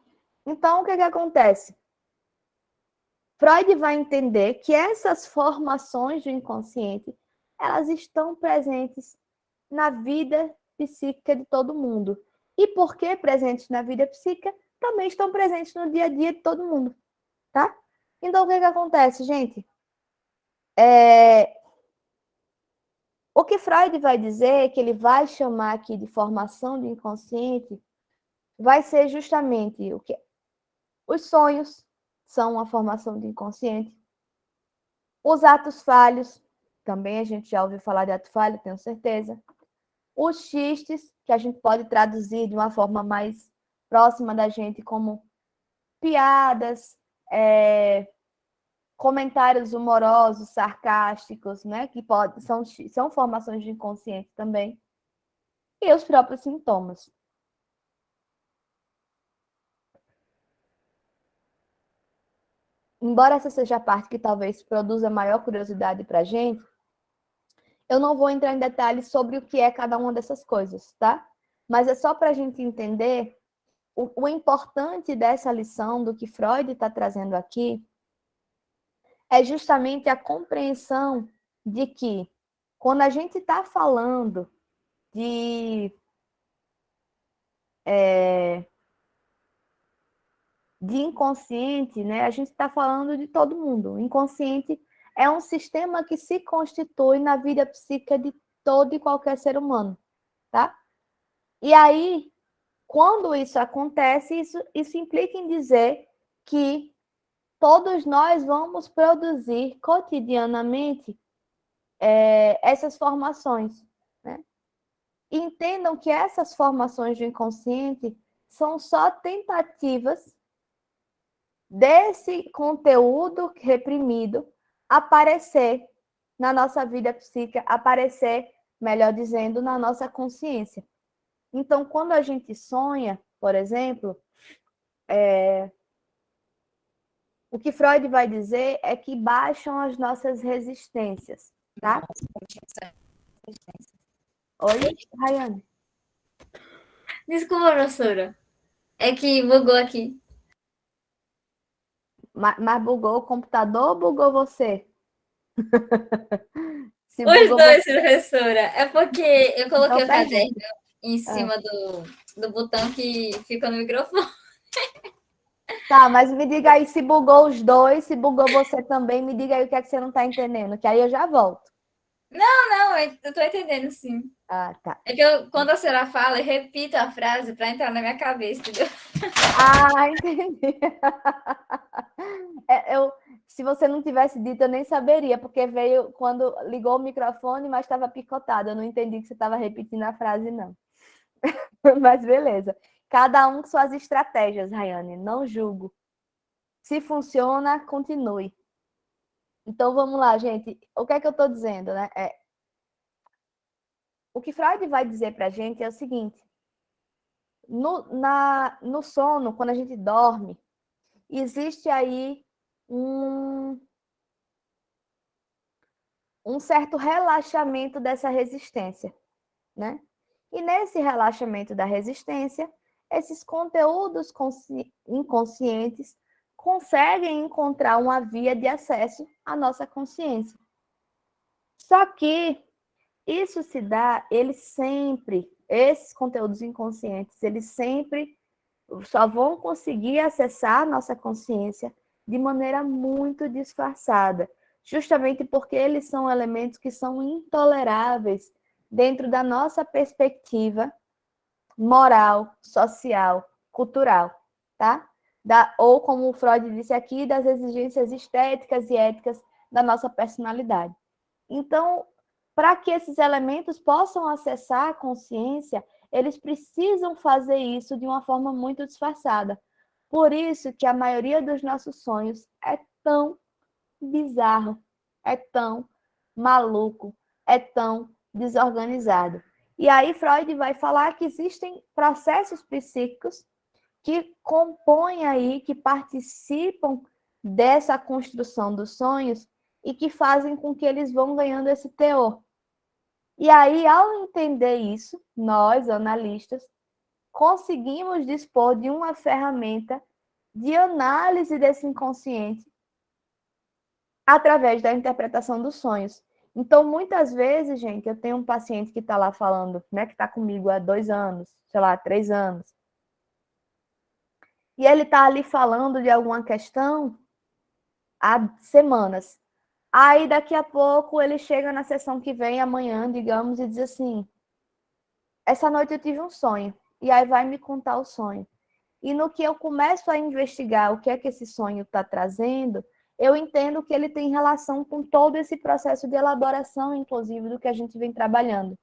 Então, o que acontece? Freud vai entender que essas formações do inconsciente, elas estão presentes na vida psíquica de todo mundo. E por que presentes na vida psíquica? Também estão presentes no dia a dia de todo mundo, tá? Então, o que acontece, gente? O que Freud vai dizer, que ele vai chamar aqui de formação do inconsciente, vai ser justamente o que os sonhos são uma formação do inconsciente. Os atos falhos, também a gente já ouviu falar de ato falho, tenho certeza. Os xistes, que a gente pode traduzir de uma forma mais próxima da gente como piadas, comentários humorosos, sarcásticos, né? Que são formações de inconsciente também. E os próprios sintomas. Embora essa seja a parte que talvez produza maior curiosidade para a gente, eu não vou entrar em detalhes sobre o que é cada uma dessas coisas, tá? Mas é só para a gente entender o importante dessa lição, do que Freud está trazendo aqui, é justamente a compreensão de que, quando a gente está falando de inconsciente, né, a gente está falando de todo mundo. O inconsciente é um sistema que se constitui na vida psíquica de todo e qualquer ser humano, tá? E aí, quando isso acontece, isso implica em dizer que todos nós vamos produzir cotidianamente essas formações, né? E entendam que essas formações do inconsciente são só tentativas desse conteúdo reprimido aparecer na nossa vida psíquica, aparecer, melhor dizendo, na nossa consciência. Então, quando a gente sonha, por exemplo, o que Freud vai dizer é que baixam as nossas resistências, tá? Oi, Rayane? Desculpa, professora. É que bugou aqui. Mas bugou o computador ou bugou você? Se Os bugou dois, você, professora. É porque eu coloquei então o tá caderno junto. em cima do botão que fica no microfone. Tá, mas me diga aí se bugou os dois, se bugou você também, me diga aí o que é que você não tá entendendo, que aí eu já volto. Não, eu tô entendendo, sim. Ah, tá. É que quando a senhora fala, eu repito a frase para entrar na minha cabeça, entendeu? Ah, entendi. Se você não tivesse dito, eu nem saberia, porque veio quando ligou o microfone, mas estava picotado. Eu não entendi que você estava repetindo a frase, não. Mas beleza. Cada um com suas estratégias, Rayane. Não julgo. Se funciona, continue. Então vamos lá, gente. O que é que eu estou dizendo, né? O que Freud vai dizer para a gente é o seguinte: no sono, quando a gente dorme, existe aí um certo relaxamento dessa resistência, né? E nesse relaxamento da resistência, esses conteúdos inconscientes conseguem encontrar uma via de acesso à nossa consciência. Só que isso se dá, esses conteúdos inconscientes, eles sempre só vão conseguir acessar a nossa consciência de maneira muito disfarçada, justamente porque eles são elementos que são intoleráveis dentro da nossa perspectiva moral, social, cultural, tá? Ou como o Freud disse aqui, das exigências estéticas e éticas da nossa personalidade. Então, para que esses elementos possam acessar a consciência, eles precisam fazer isso de uma forma muito disfarçada. Por isso que a maioria dos nossos sonhos é tão bizarro, é tão maluco, é tão desorganizado. E aí Freud vai falar que existem processos psíquicos que compõem aí, que participam dessa construção dos sonhos e que fazem com que eles vão ganhando esse teor. E aí, ao entender isso, nós, analistas, conseguimos dispor de uma ferramenta de análise desse inconsciente através da interpretação dos sonhos. Então, muitas vezes, gente, eu tenho um paciente que está lá falando, né, que está comigo há 2 anos, sei lá, 3 anos, e ele está ali falando de alguma questão há semanas. Aí, daqui a pouco, ele chega na sessão que vem, amanhã, digamos, e diz assim, essa noite eu tive um sonho. E aí vai me contar o sonho. E no que eu começo a investigar o que é que esse sonho está trazendo, eu entendo que ele tem relação com todo esse processo de elaboração, inclusive, do que a gente vem trabalhando.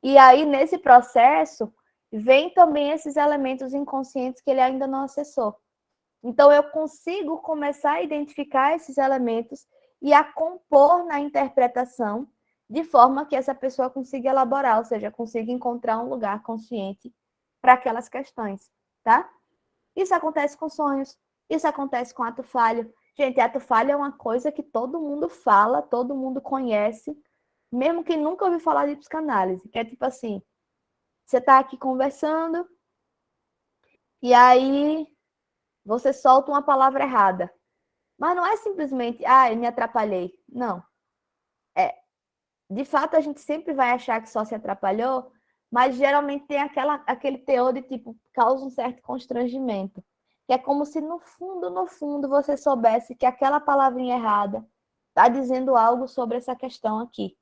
E aí, nesse processo, vem também esses elementos inconscientes que ele ainda não acessou. Então, eu consigo começar a identificar esses elementos e a compor na interpretação de forma que essa pessoa consiga elaborar, ou seja, consiga encontrar um lugar consciente para aquelas questões, tá? Isso acontece com sonhos, isso acontece com ato falho. Gente, ato falho é uma coisa que todo mundo fala, todo mundo conhece, mesmo quem nunca ouviu falar de psicanálise, que é tipo assim, você está aqui conversando e aí você solta uma palavra errada. Mas não é simplesmente, eu me atrapalhei. Não. De fato, a gente sempre vai achar que só se atrapalhou, mas geralmente tem aquele teor de tipo, causa um certo constrangimento. Que é como se no fundo, você soubesse que aquela palavrinha errada está dizendo algo sobre essa questão aqui.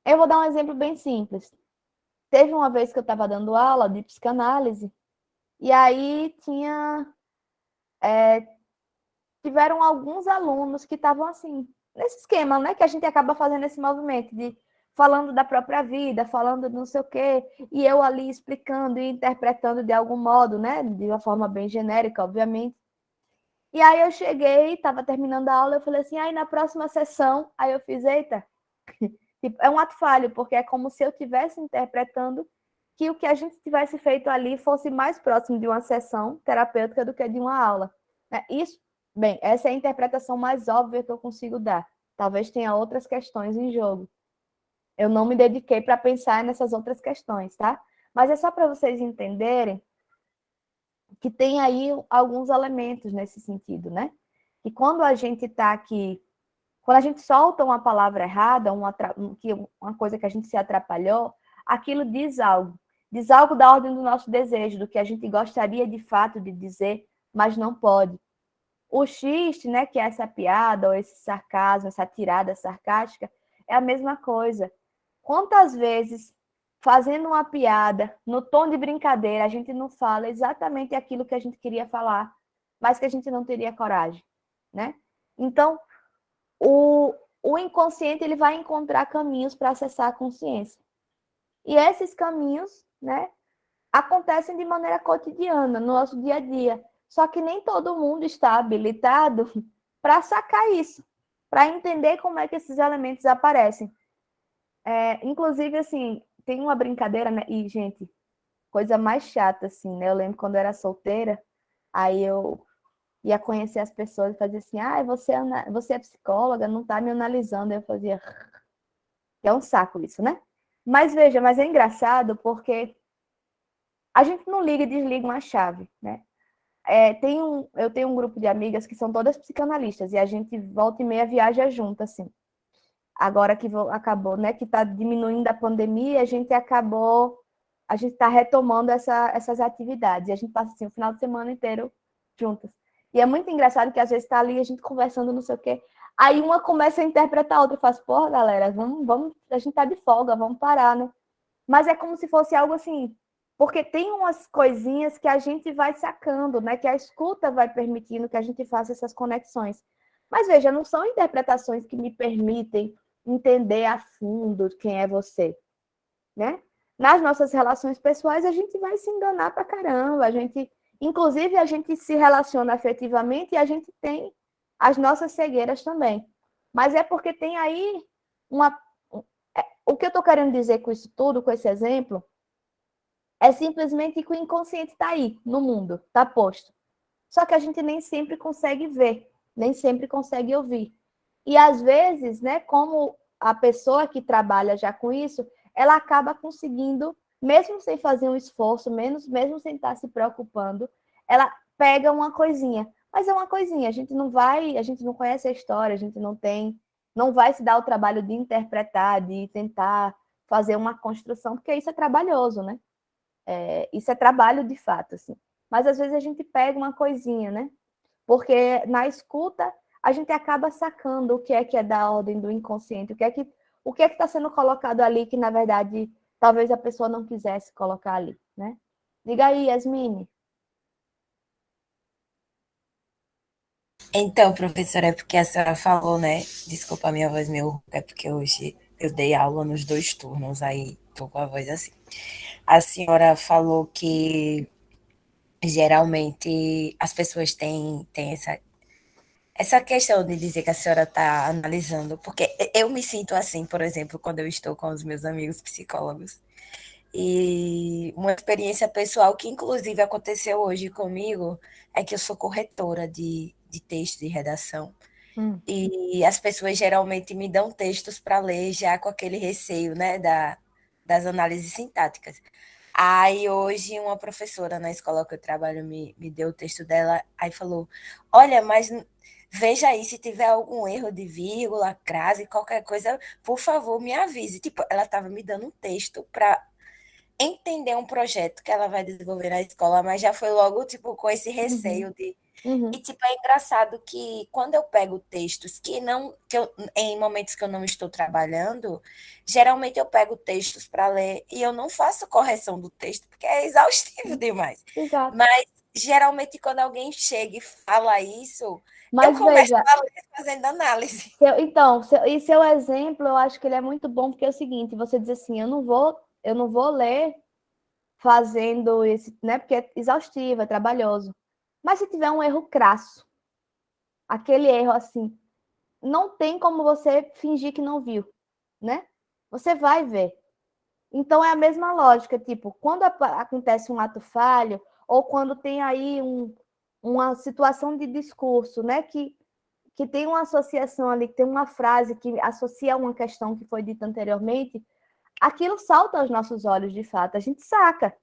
Eu vou dar um exemplo bem simples. Teve uma vez que eu estava dando aula de psicanálise, e aí tiveram alguns alunos que estavam assim, nesse esquema, né, que a gente acaba fazendo esse movimento de falando da própria vida, falando de não sei o quê, e eu ali explicando e interpretando de algum modo, né, de uma forma bem genérica, obviamente. E aí eu cheguei, estava terminando a aula, eu falei assim, na próxima sessão, aí eu fiz, eita, tipo, é um ato falho, porque é como se eu estivesse interpretando que o que a gente tivesse feito ali fosse mais próximo de uma sessão terapêutica do que de uma aula. Isso, bem, essa é a interpretação mais óbvia que eu consigo dar. Talvez tenha outras questões em jogo. Eu não me dediquei para pensar nessas outras questões, tá? Mas é só para vocês entenderem que tem aí alguns elementos nesse sentido, né? E quando a gente está aqui, quando a gente solta uma palavra errada, uma coisa que a gente se atrapalhou, aquilo diz algo da ordem do nosso desejo, do que a gente gostaria de fato de dizer, mas não pode. O xiste, né, que é essa piada, ou esse sarcasmo, essa tirada sarcástica, é a mesma coisa. Quantas vezes, fazendo uma piada, no tom de brincadeira, a gente não fala exatamente aquilo que a gente queria falar, mas que a gente não teria coragem, né? Então, o inconsciente ele vai encontrar caminhos para acessar a consciência. E esses caminhos, né, acontecem de maneira cotidiana, no nosso dia a dia. Só que nem todo mundo está habilitado para sacar isso, para entender como é que esses elementos aparecem. Inclusive, assim, tem uma brincadeira, né? E, gente, coisa mais chata, assim, né? Eu lembro quando eu era solteira, aí eu ia conhecer as pessoas e fazia assim, você é psicóloga, não está me analisando. Eu fazia, é um saco isso, né? Mas veja, mas é engraçado porque a gente não liga e desliga uma chave, né? Eu tenho um grupo de amigas que são todas psicanalistas e a gente volta e meia viaja junto, assim. Agora que acabou, né, que está diminuindo a pandemia, a gente está retomando essas atividades. E a gente passa assim, o final de semana inteiro juntas. E é muito engraçado que às vezes está ali a gente conversando, não sei o quê. Aí uma começa a interpretar a outra e faz, porra, galera, vamos, a gente tá de folga, vamos parar, né? Mas é como se fosse algo assim, porque tem umas coisinhas que a gente vai sacando, né? Que a escuta vai permitindo que a gente faça essas conexões. Mas veja, não são interpretações que me permitem entender a fundo quem é você, né? Nas nossas relações pessoais, a gente vai se enganar pra caramba, inclusive a gente se relaciona afetivamente e a gente tem as nossas cegueiras também. Mas é porque tem aí uma o que eu estou querendo dizer com isso tudo, com esse exemplo, é simplesmente que o inconsciente está aí, no mundo, está posto. Só que a gente nem sempre consegue ver, nem sempre consegue ouvir. E às vezes, né, como a pessoa que trabalha já com isso, ela acaba conseguindo, mesmo sem fazer um esforço, mesmo sem estar se preocupando, ela pega uma coisinha. Mas é uma coisinha, a gente não conhece a história, a gente não vai se dar o trabalho de interpretar, de tentar fazer uma construção, porque isso é trabalhoso, né? Isso é trabalho de fato, assim. Mas às vezes a gente pega uma coisinha, né? Porque na escuta a gente acaba sacando o que é da ordem do inconsciente, o que é que está sendo colocado ali que na verdade talvez a pessoa não quisesse colocar ali, né? Diga aí, Yasmine. Então, professora, é porque a senhora falou, né? Desculpa a minha voz meio rouca, é porque hoje eu dei aula nos 2 turnos, aí tô com a voz assim. A senhora falou que geralmente as pessoas têm essa questão de dizer que a senhora está analisando, porque eu me sinto assim, por exemplo, quando eu estou com os meus amigos psicólogos. E uma experiência pessoal que, inclusive, aconteceu hoje comigo é que eu sou corretora de texto de redação. E as pessoas geralmente me dão textos para ler já com aquele receio, né, das análises sintáticas. Aí hoje uma professora na escola que eu trabalho me deu o texto dela, aí falou, olha, mas veja aí se tiver algum erro de vírgula, crase, qualquer coisa, por favor, me avise. Tipo, ela estava me dando um texto para entender um projeto que ela vai desenvolver na escola, mas já foi logo, tipo, com esse receio de... E, Uhum. tipo, é engraçado que quando eu pego textos em momentos que eu não estou trabalhando, geralmente eu pego textos para ler e eu não faço correção do texto, porque é exaustivo demais. Exato. Mas, geralmente, quando alguém chega e fala isso, eu Mas começo veja, a ler fazendo análise. e seu exemplo, eu acho que ele é muito bom, porque é o seguinte, você diz assim, eu não vou ler fazendo esse, né? Porque é exaustivo, é trabalhoso. Mas se tiver um erro crasso, aquele erro assim, não tem como você fingir que não viu, né? Você vai ver. Então é a mesma lógica, tipo, quando acontece um ato falho, ou quando tem aí uma situação de discurso, né? Que tem uma associação ali, que tem uma frase que associa a uma questão que foi dita anteriormente, aquilo salta aos nossos olhos de fato, a gente saca.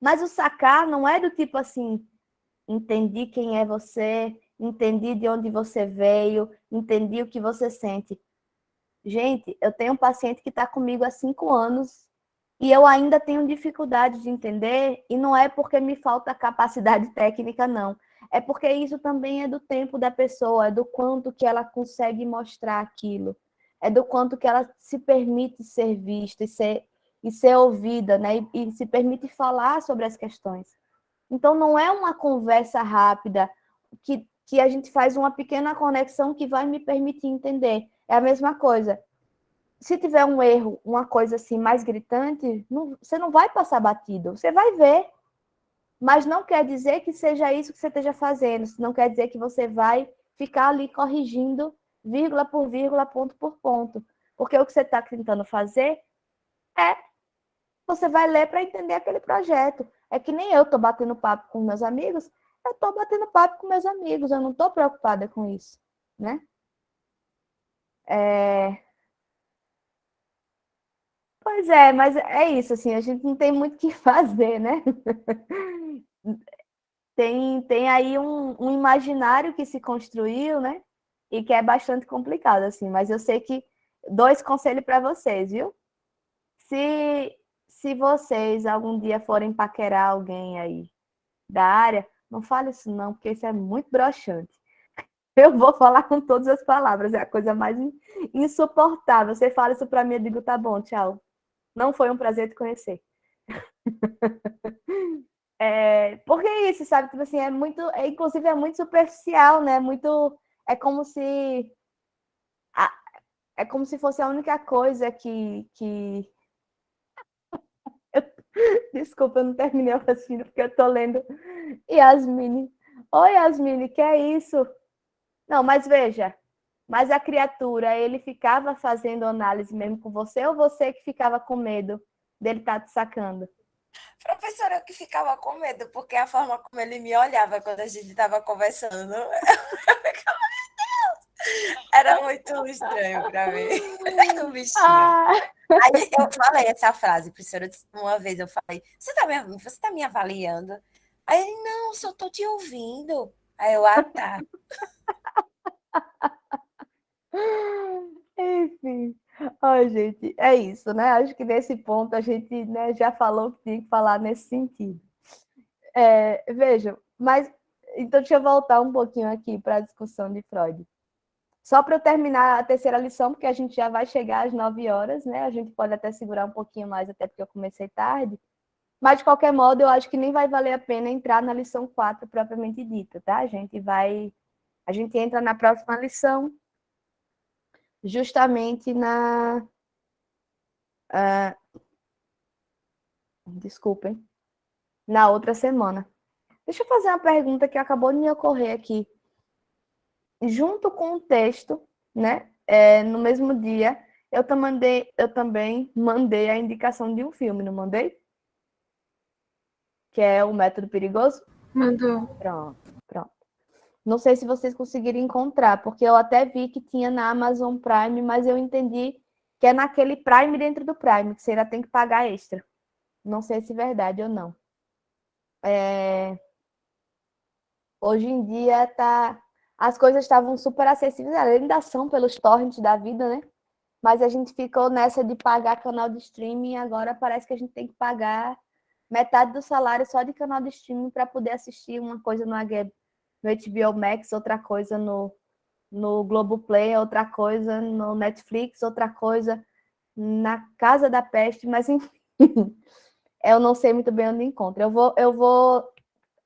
Mas o sacar não é do tipo assim, entendi quem é você, entendi de onde você veio, entendi o que você sente. Gente, eu tenho um paciente que está comigo há 5 anos e eu ainda tenho dificuldade de entender, e não é porque me falta capacidade técnica, não. É porque isso também é do tempo da pessoa, é do quanto que ela consegue mostrar aquilo, é do quanto que ela se permite ser vista e ser ouvida, né? E se permite falar sobre as questões. Então, não é uma conversa rápida que a gente faz uma pequena conexão que vai me permitir entender. É a mesma coisa. Se tiver um erro, uma coisa assim mais gritante, você não vai passar batido. Você vai ver, mas não quer dizer que seja isso que você esteja fazendo. Não quer dizer que você vai ficar ali corrigindo vírgula por vírgula, ponto por ponto. Porque o que você está tentando fazer é você vai ler para entender aquele projeto. É que nem eu estou batendo papo com meus amigos, eu estou batendo papo com meus amigos, eu não estou preocupada com isso, né? Pois é, mas é isso, assim, a gente não tem muito o que fazer, né? Tem aí um imaginário que se construiu, né? E que é bastante complicado, assim, mas eu sei que dou esse conselho para vocês, viu? Se, se vocês algum dia forem paquerar alguém aí da área, não fale isso não, porque isso é muito broxante. Eu vou falar com todas as palavras, é a coisa mais insuportável. Você fala isso para mim, eu digo, tá bom, tchau. Não foi um prazer te conhecer. Porque é isso, sabe? Tipo assim, inclusive é muito superficial, né? Muito, é como se a- é como se fosse a única coisa que... Desculpa, eu não terminei o raciocínio porque eu tô lendo Yasmine. Oi, Yasmine, que é isso? Não, mas veja, mas a criatura, ele ficava fazendo análise mesmo com você ou você que ficava com medo dele estar te sacando? Professora, eu que ficava com medo, porque a forma como ele me olhava quando a gente estava conversando era muito estranho para mim. O bichinho. Ah, Aí eu falei essa frase, professora, uma vez eu falei, você tá me avaliando? Aí ele, não, só tô te ouvindo. Aí eu, tá. enfim. Ai, gente, é isso, né? Acho que nesse ponto a gente, né, já falou o que tinha que falar nesse sentido. Vejam, mas então deixa eu voltar um pouquinho aqui para a discussão de Freud. Só para eu terminar a terceira lição, porque a gente já vai chegar às 9 horas, né? A gente pode até segurar um pouquinho mais, até porque eu comecei tarde. Mas, de qualquer modo, eu acho que nem vai valer a pena entrar na lição 4 propriamente dita, tá? A gente entra na próxima lição, justamente desculpem, na outra semana. Deixa eu fazer uma pergunta que acabou de me ocorrer aqui. Junto com o texto, né? No mesmo dia, eu também mandei a indicação de um filme, não mandei? Que é O Método Perigoso? Mandou. Pronto. Não sei se vocês conseguiram encontrar, porque eu até vi que tinha na Amazon Prime, mas eu entendi que é naquele Prime dentro do Prime, que você ainda tem que pagar extra. Não sei se é verdade ou não. Hoje em dia as coisas estavam super acessíveis, ainda são pelos torrents da vida, né? Mas a gente ficou nessa de pagar canal de streaming e agora parece que a gente tem que pagar metade do salário só de canal de streaming para poder assistir uma coisa no HBO Max, outra coisa no Globoplay, outra coisa no Netflix, outra coisa na Casa da Peste, mas enfim, eu não sei muito bem onde encontro. Eu vou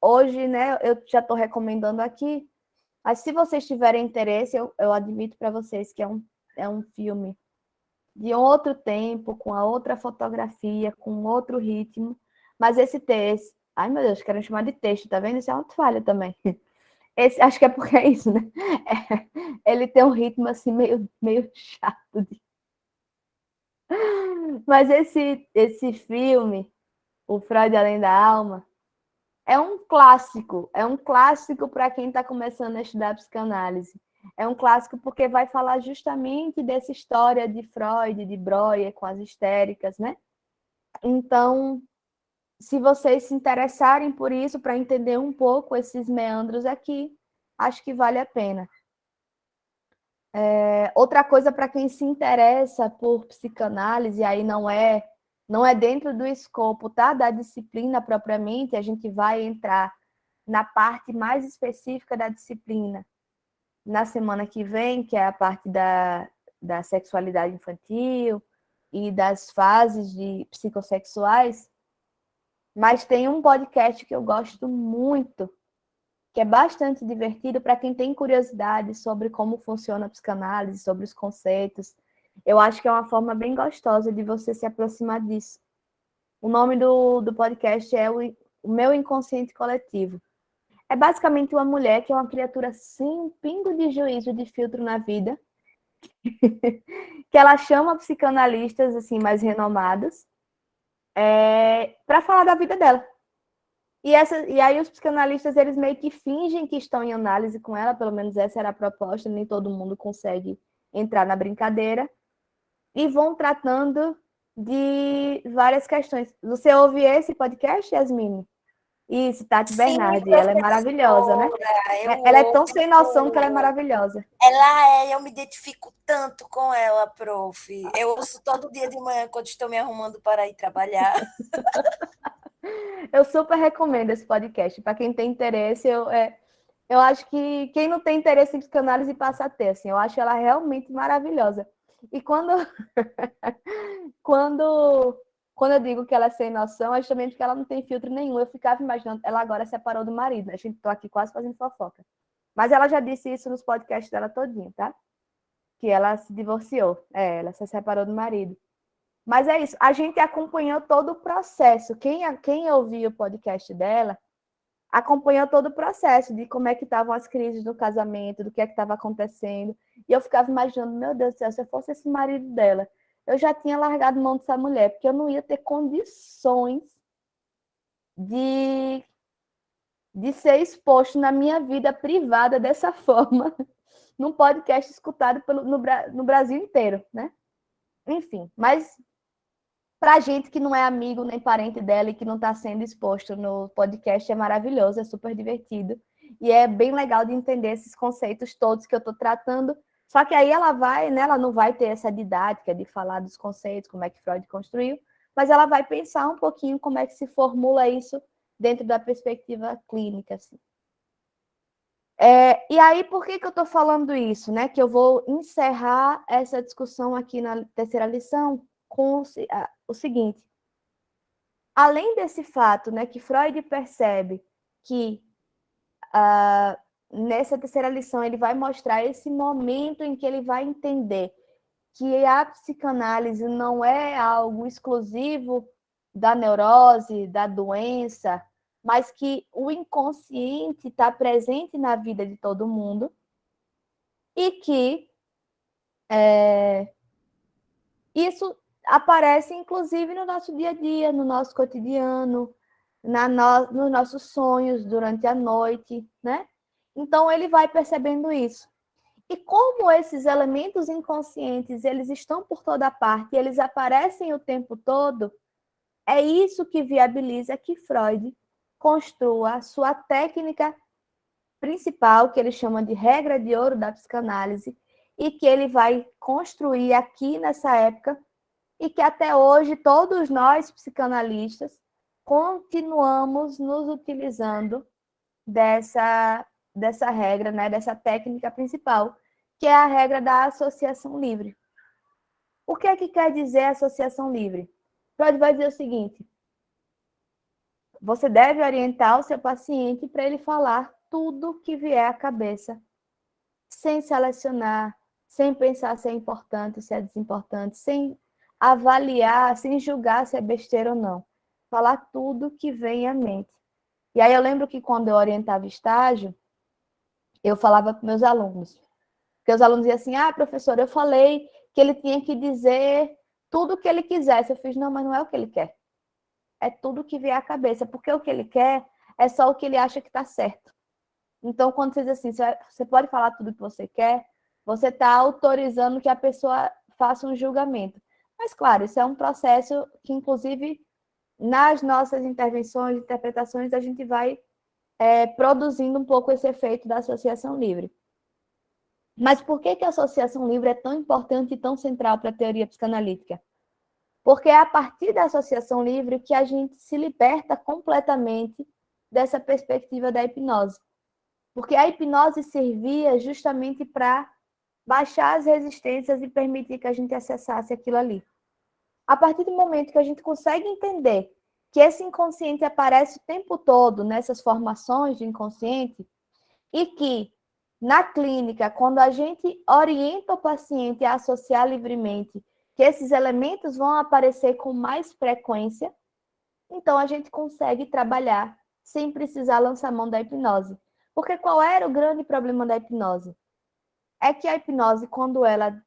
hoje, né? Eu já estou recomendando aqui, mas se vocês tiverem interesse, eu admito para vocês que é um filme de outro tempo, com a outra fotografia, com outro ritmo, mas esse texto, ai meu Deus, querem chamar de texto, tá vendo? Isso é uma falha também. Acho que é porque é isso, né? Ele tem um ritmo assim meio chato. Mas esse filme, O Freud Além da Alma, é um clássico para quem está começando a estudar psicanálise. É um clássico porque vai falar justamente dessa história de Freud, de Breuer com as histéricas, né? Então, se vocês se interessarem por isso, para entender um pouco esses meandros aqui, acho que vale a pena. Outra coisa para quem se interessa por psicanálise, aí não é dentro do escopo, tá? Da disciplina propriamente, a gente vai entrar na parte mais específica da disciplina na semana que vem, que é a parte da sexualidade infantil e das fases de psicossexuais, mas tem um podcast que eu gosto muito, que é bastante divertido para quem tem curiosidade sobre como funciona a psicanálise, sobre os conceitos. Eu acho que é uma forma bem gostosa de você se aproximar disso. O nome do podcast é o Meu Inconsciente Coletivo. É basicamente uma mulher que é uma criatura sem um pingo de juízo, de filtro na vida, que ela chama psicanalistas assim mais renomados para falar da vida dela. E aí os psicanalistas, eles meio que fingem que estão em análise com ela, pelo menos essa era a proposta, nem todo mundo consegue entrar na brincadeira, e vão tratando de várias questões. Você ouve esse podcast, Yasmine? Isso, Tati Sim, Bernardi, ela é maravilhosa, né? professora, eu Ela é tão sem noção que ela é ouço. maravilhosa. Eu me identifico tanto com ela, prof. Eu ouço todo dia de manhã quando estou me arrumando para ir trabalhar. Eu super recomendo esse podcast. Para quem tem interesse, eu acho que quem não tem interesse em psicanálise passa a ter. Assim, eu acho ela realmente maravilhosa. E quando, quando eu digo que ela é sem noção, é justamente porque ela não tem filtro nenhum. Eu ficava imaginando, ela agora separou do marido, né? A gente tá aqui quase fazendo fofoca. Mas ela já disse isso nos podcasts dela todinho, tá? Que ela se divorciou. Ela se separou do marido. Mas é isso, a gente acompanhou todo o processo. Quem ouviu o podcast dela acompanhou todo o processo de como é que estavam as crises do casamento, do que é que estava acontecendo. E eu ficava imaginando, meu Deus do céu, se eu fosse esse marido dela, eu já tinha largado mão dessa mulher, porque eu não ia ter condições de, de ser exposto na minha vida privada dessa forma, num podcast escutado no Brasil inteiro, né? Enfim, mas para gente que não é amigo nem parente dela e que não está sendo exposto no podcast, é maravilhoso, é super divertido. E é bem legal de entender esses conceitos todos que eu estou tratando. Só que aí ela vai, né, ela não vai ter essa didática de falar dos conceitos, como é que Freud construiu, mas ela vai pensar um pouquinho como é que se formula isso dentro da perspectiva clínica. Assim. E aí, por que eu estou falando isso? Né? Que eu vou encerrar essa discussão aqui na terceira lição com o seguinte. Além desse fato, né, que Freud percebe que nessa terceira lição ele vai mostrar esse momento em que ele vai entender que a psicanálise não é algo exclusivo da neurose, da doença, mas que o inconsciente está presente na vida de todo mundo e que isso aparece, inclusive, no nosso dia a dia, no nosso cotidiano, nos nossos sonhos durante a noite, né? Então, ele vai percebendo isso. E como esses elementos inconscientes, eles estão por toda parte, eles aparecem o tempo todo, é isso que viabiliza que Freud construa a sua técnica principal, que ele chama de regra de ouro da psicanálise, e que ele vai construir aqui nessa época e que até hoje todos nós, psicanalistas, continuamos nos utilizando dessa regra, né, dessa técnica principal, que é a regra da associação livre. O que é que quer dizer associação livre? Freud vai dizer o seguinte: você deve orientar o seu paciente para ele falar tudo que vier à cabeça, sem selecionar, sem pensar se é importante, se é desimportante, sem avaliar, sem julgar se é besteira ou não. Falar tudo que vem à mente. E aí eu lembro que quando eu orientava estágio, eu falava para meus alunos. Porque os alunos diziam assim, professor, eu falei que ele tinha que dizer tudo o que ele quisesse. Eu fiz, não, mas não é o que ele quer. É tudo que vier à cabeça, porque o que ele quer é só o que ele acha que está certo. Então, quando você diz assim, você pode falar tudo o que você quer, você está autorizando que a pessoa faça um julgamento. Mas, claro, isso é um processo que, inclusive, nas nossas intervenções, interpretações, a gente vai produzindo um pouco esse efeito da associação livre. Mas por que a associação livre é tão importante e tão central para a teoria psicanalítica? Porque é a partir da associação livre que a gente se liberta completamente dessa perspectiva da hipnose. Porque a hipnose servia justamente para baixar as resistências e permitir que a gente acessasse aquilo ali. A partir do momento que a gente consegue entender que esse inconsciente aparece o tempo todo nessas formações de inconsciente e que, na clínica, quando a gente orienta o paciente a associar livremente que esses elementos vão aparecer com mais frequência, então a gente consegue trabalhar sem precisar lançar mão da hipnose. Porque qual era o grande problema da hipnose? É que a hipnose, quando ela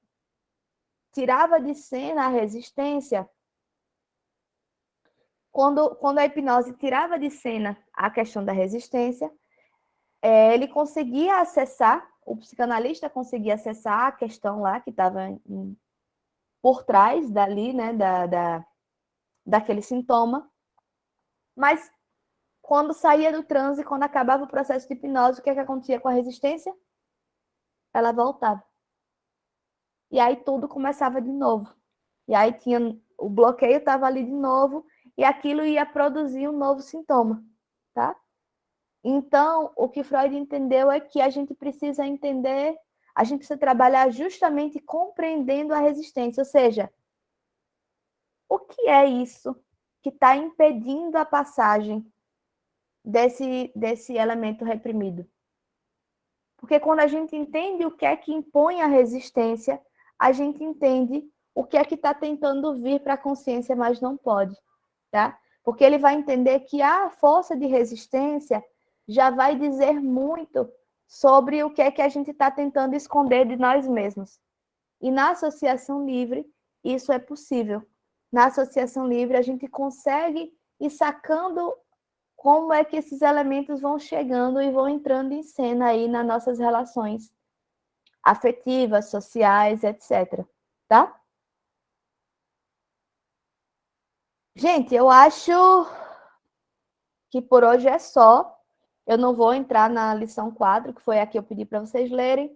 tirava de cena a resistência, quando a hipnose tirava de cena a questão da resistência, ele conseguia acessar, o psicanalista conseguia acessar a questão lá que estava por trás dali, né, daquele sintoma, mas quando saía do transe, quando acabava o processo de hipnose, o que é que acontecia com a resistência? Ela voltava. E aí tudo começava de novo. E aí tinha o bloqueio estava ali de novo e aquilo ia produzir um novo sintoma, tá? Então, o que Freud entendeu é que a gente precisa entender, a gente precisa trabalhar justamente compreendendo a resistência, ou seja, o que é isso que está impedindo a passagem desse elemento reprimido? Porque quando a gente entende o que é que impõe a resistência, a gente entende o que é que está tentando vir para a consciência, mas não pode, tá? Porque ele vai entender que a força de resistência já vai dizer muito sobre o que é que a gente está tentando esconder de nós mesmos. E na associação livre, isso é possível. Na associação livre, a gente consegue ir sacando como é que esses elementos vão chegando e vão entrando em cena aí nas nossas relações afetivas, sociais, etc. Tá? Gente, eu acho que por hoje é só. Eu não vou entrar na lição 4, que foi a que eu pedi para vocês lerem.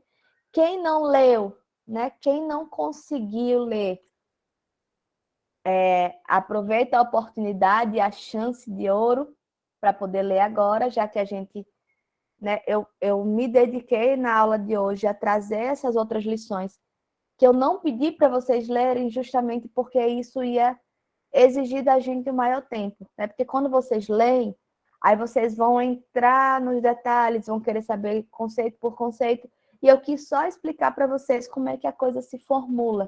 Quem não leu, né? Quem não conseguiu ler, aproveita a oportunidade e a chance de ouro para poder ler agora, já que a gente, né, eu me dediquei na aula de hoje a trazer essas outras lições que eu não pedi para vocês lerem justamente porque isso ia exigir da gente um maior tempo, né? Porque quando vocês leem, aí vocês vão entrar nos detalhes, vão querer saber conceito por conceito, e eu quis só explicar para vocês como é que a coisa se formula,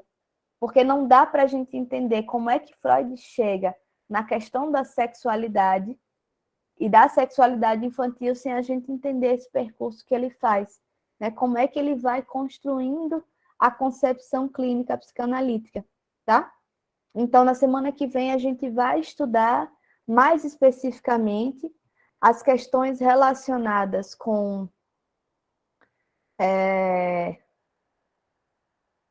porque não dá para a gente entender como é que Freud chega na questão da sexualidade e da sexualidade infantil sem a gente entender esse percurso que ele faz, né? Como é que ele vai construindo a concepção clínica psicanalítica, tá? Então, na semana que vem, a gente vai estudar mais especificamente as questões relacionadas com.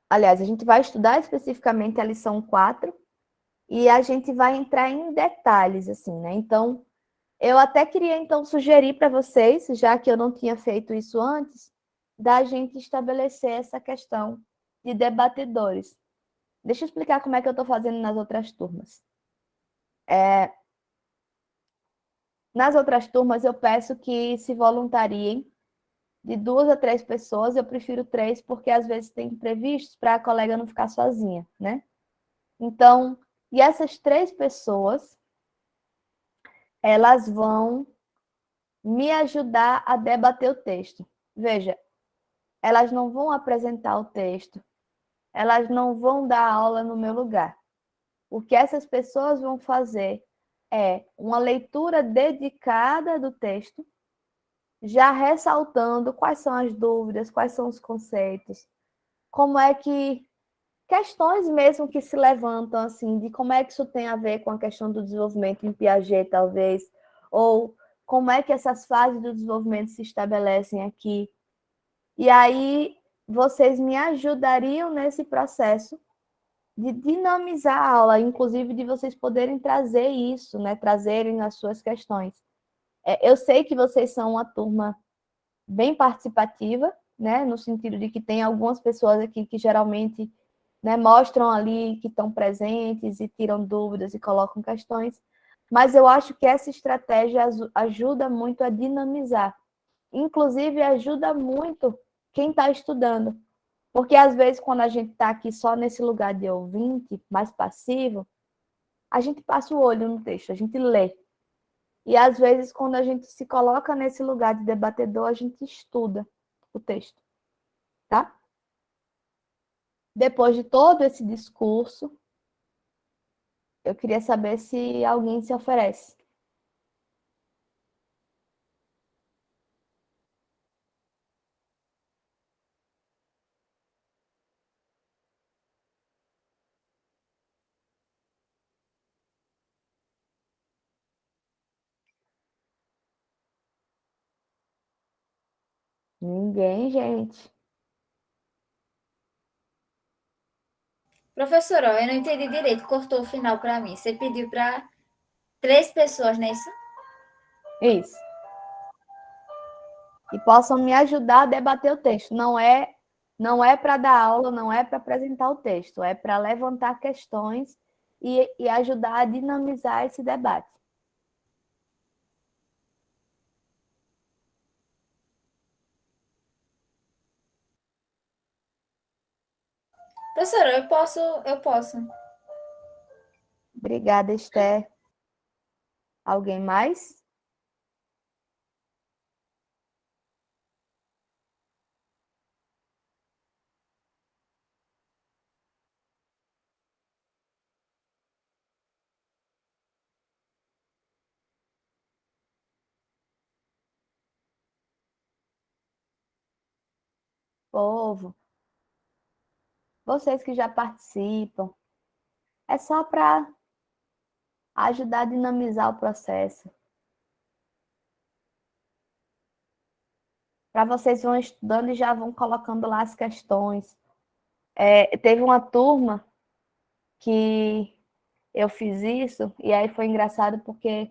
Aliás, a gente vai estudar especificamente a lição 4 e a gente vai entrar em detalhes, assim, né? Então, eu até queria, então, sugerir para vocês, já que eu não tinha feito isso antes, da gente estabelecer essa questão de debatedores. Deixa eu explicar como é que eu estou fazendo nas outras turmas. Nas outras turmas, eu peço que se voluntariem de 2 a 3 pessoas. Eu prefiro 3, porque às vezes tem imprevistos para a colega não ficar sozinha, né? Então, e essas 3 pessoas, elas vão me ajudar a debater o texto. Veja, elas não vão apresentar o texto, elas não vão dar aula no meu lugar. O que essas pessoas vão fazer é uma leitura dedicada do texto, já ressaltando quais são as dúvidas, quais são os conceitos, como é que questões mesmo que se levantam assim, de como é que isso tem a ver com a questão do desenvolvimento em Piaget, talvez, ou como é que essas fases do desenvolvimento se estabelecem aqui. E aí vocês me ajudariam nesse processo de dinamizar a aula, inclusive de vocês poderem trazer isso, né, trazerem as suas questões. Eu sei que vocês são uma turma bem participativa, né, no sentido de que tem algumas pessoas aqui que geralmente, né, mostram ali que estão presentes e tiram dúvidas e colocam questões, mas eu acho que essa estratégia ajuda muito a dinamizar, inclusive ajuda muito quem está estudando, porque às vezes quando a gente está aqui só nesse lugar de ouvinte, mais passivo, a gente passa o olho no texto, a gente lê, e às vezes, quando a gente se coloca nesse lugar de debatedor, a gente estuda o texto, tá? Depois de todo esse discurso, eu queria saber se alguém se oferece. Ninguém, gente. Professora, eu não entendi direito, cortou o final para mim. Você pediu para 3 pessoas, não é isso? Isso. E possam me ajudar a debater o texto. Não é para dar aula, não é para apresentar o texto, é para levantar questões e ajudar a dinamizar esse debate. Professora, eu posso. Obrigada, Esther. Alguém mais? Povo, vocês que já participam, é só para ajudar a dinamizar o processo. Para vocês vão estudando e já vão colocando lá as questões. Teve uma turma que eu fiz isso, e aí foi engraçado porque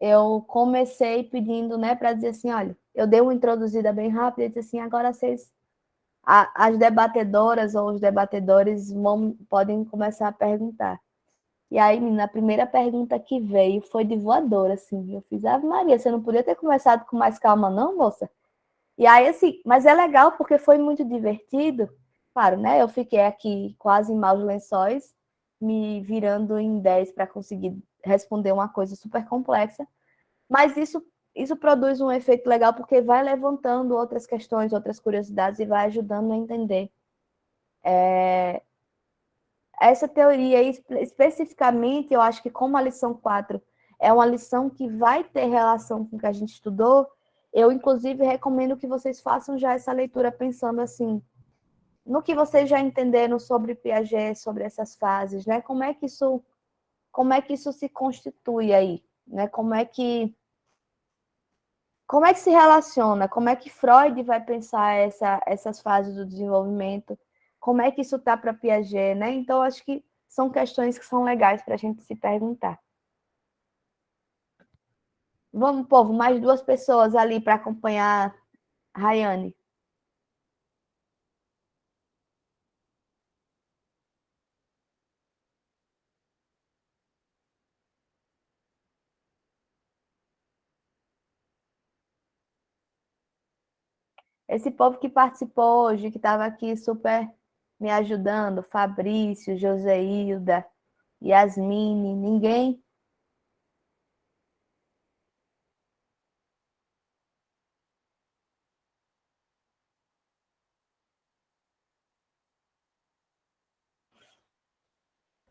eu comecei pedindo, né, para dizer assim, olha, eu dei uma introduzida bem rápida e disse assim, agora vocês, as debatedoras ou os debatedores podem começar a perguntar. E aí, menina, a primeira pergunta que veio foi de voadora, assim. Eu fiz, Ave Maria, você não podia ter começado com mais calma, não, moça? E aí, assim, mas é legal porque foi muito divertido. Claro, né? Eu fiquei aqui quase em maus lençóis, me virando em 10 para conseguir responder uma coisa super complexa. Mas isso produz um efeito legal porque vai levantando outras questões, outras curiosidades e vai ajudando a entender. Essa teoria, especificamente, eu acho que como a lição 4 é uma lição que vai ter relação com o que a gente estudou, eu, inclusive, recomendo que vocês façam já essa leitura pensando assim, no que vocês já entenderam sobre Piaget, sobre essas fases, né? Como é que isso se constitui aí, né? Como é que se relaciona? Como é que Freud vai pensar essas fases do desenvolvimento? Como é que isso está para Piaget, né? Então, acho que são questões que são legais para a gente se perguntar. Vamos, povo, mais 2 pessoas ali para acompanhar a Rayane. Esse povo que participou hoje, que estava aqui super me ajudando, Fabrício, Joseilda, Yasmine, ninguém?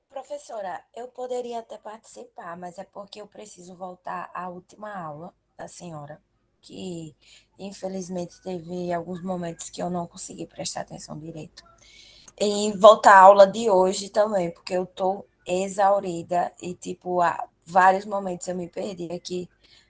Professora, eu poderia até participar, mas é porque eu preciso voltar à última aula da senhora, que infelizmente teve alguns momentos que eu não consegui prestar atenção direito. E voltar à aula de hoje também, porque eu tô exaurida e, tipo, há vários momentos eu me perdi aqui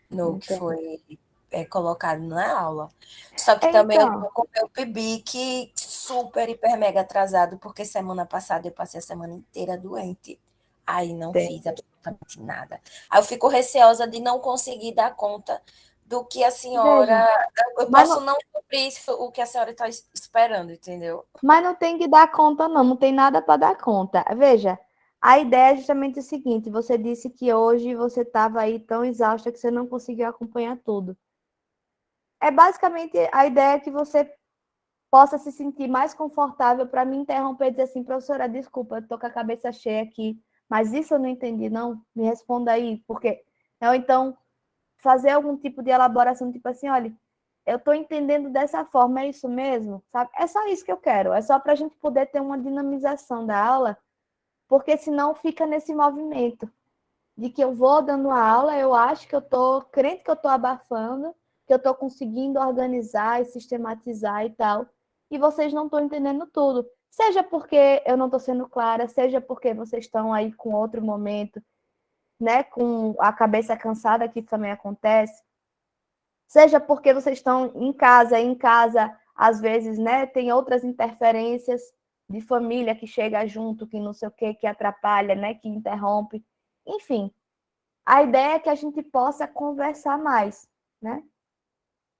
no que Entendo. foi colocado na aula. Só que também eu tô Então, com o meu PIBIC super, hiper, mega atrasado, porque semana passada eu passei a semana inteira doente. Aí não fiz absolutamente nada. Aí eu fico receosa de não conseguir dar conta do que a veja, senhora. Eu mas posso não, não cumprir o que a senhora está esperando, entendeu? Mas não tem que dar conta, não. Não tem nada para dar conta. Veja, a ideia é justamente o seguinte: você disse que hoje você estava aí tão exausta que você não conseguiu acompanhar tudo. É basicamente a ideia que você possa se sentir mais confortável para me interromper e dizer assim, professora, desculpa, eu estou com a cabeça cheia aqui, mas isso eu não entendi, não. Me responda aí, porque. Ou então, fazer algum tipo de elaboração, tipo assim, olha, eu estou entendendo dessa forma, é isso mesmo? Sabe? É só isso que eu quero, é só para a gente poder ter uma dinamização da aula, porque senão fica nesse movimento de que eu vou dando a aula, eu acho que eu estou crente que eu estou abafando, que eu estou conseguindo organizar e sistematizar e tal, e vocês não estão entendendo tudo. Seja porque eu não estou sendo clara, seja porque vocês estão aí com outro momento, né, com a cabeça cansada, que isso também acontece, seja porque vocês estão em casa, às vezes, né, tem outras interferências, de família que chega junto, que não sei o quê, que atrapalha, né? Que interrompe. Enfim, a ideia é que a gente possa conversar mais, né?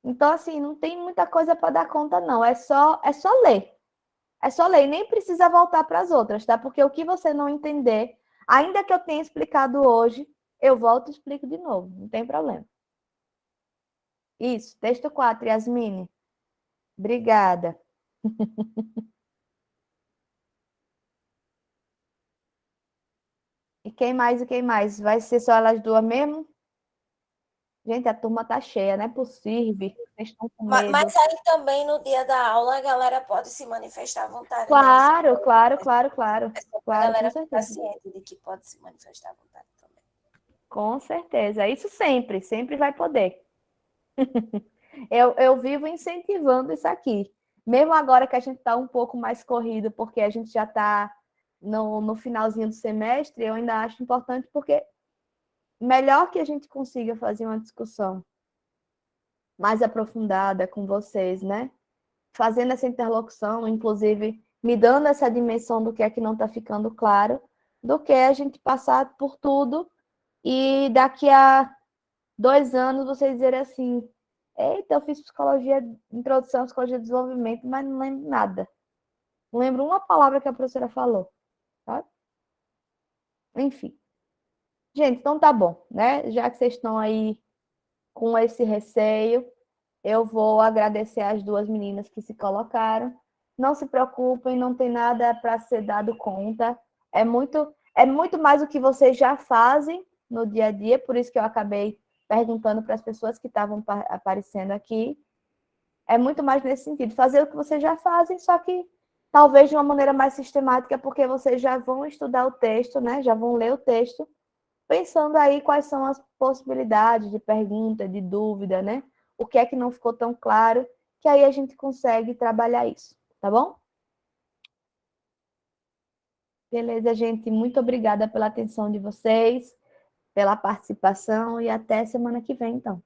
Então, assim, não tem muita coisa para dar conta, não. É só ler. É só ler. E nem precisa voltar para as outras, tá? Porque o que você não entender, ainda que eu tenha explicado hoje, eu volto e explico de novo. Não tem problema. Isso. Texto 4, Yasmine. Obrigada. E quem mais e quem mais? Vai ser só elas duas mesmo? Gente, a turma tá cheia, não é possível. Vocês estão com medo. Mas aí também no dia da aula a galera pode se manifestar à vontade, né? Claro, claro, claro, claro. É só para a Claro, com galera ficar certeza. ciente de que pode se manifestar à vontade também. Com certeza. Isso sempre, sempre vai poder. Eu vivo incentivando isso aqui. Mesmo agora que a gente está um pouco mais corrido, porque a gente já está no finalzinho do semestre, eu ainda acho importante, porque melhor que a gente consiga fazer uma discussão mais aprofundada com vocês, né? Fazendo essa interlocução, inclusive me dando essa dimensão do que é que não está ficando claro, do que a gente passar por tudo e daqui a 2 anos vocês dizerem assim: eita, eu fiz psicologia, introdução à psicologia de desenvolvimento, mas não lembro nada. Não lembro uma palavra que a professora falou. Tá? Enfim. Gente, então tá bom, né? Já que vocês estão aí com esse receio, eu vou agradecer às duas meninas que se colocaram. Não se preocupem, não tem nada para ser dado conta. É muito mais o que vocês já fazem no dia a dia, por isso que eu acabei perguntando para as pessoas que estavam aparecendo aqui. É muito mais nesse sentido, fazer o que vocês já fazem, só que talvez de uma maneira mais sistemática, porque vocês já vão estudar o texto, né? Já vão ler o texto, pensando aí quais são as possibilidades de pergunta, de dúvida, né? O que é que não ficou tão claro, que aí a gente consegue trabalhar isso, tá bom? Beleza, gente. Muito obrigada pela atenção de vocês, pela participação e até semana que vem, então.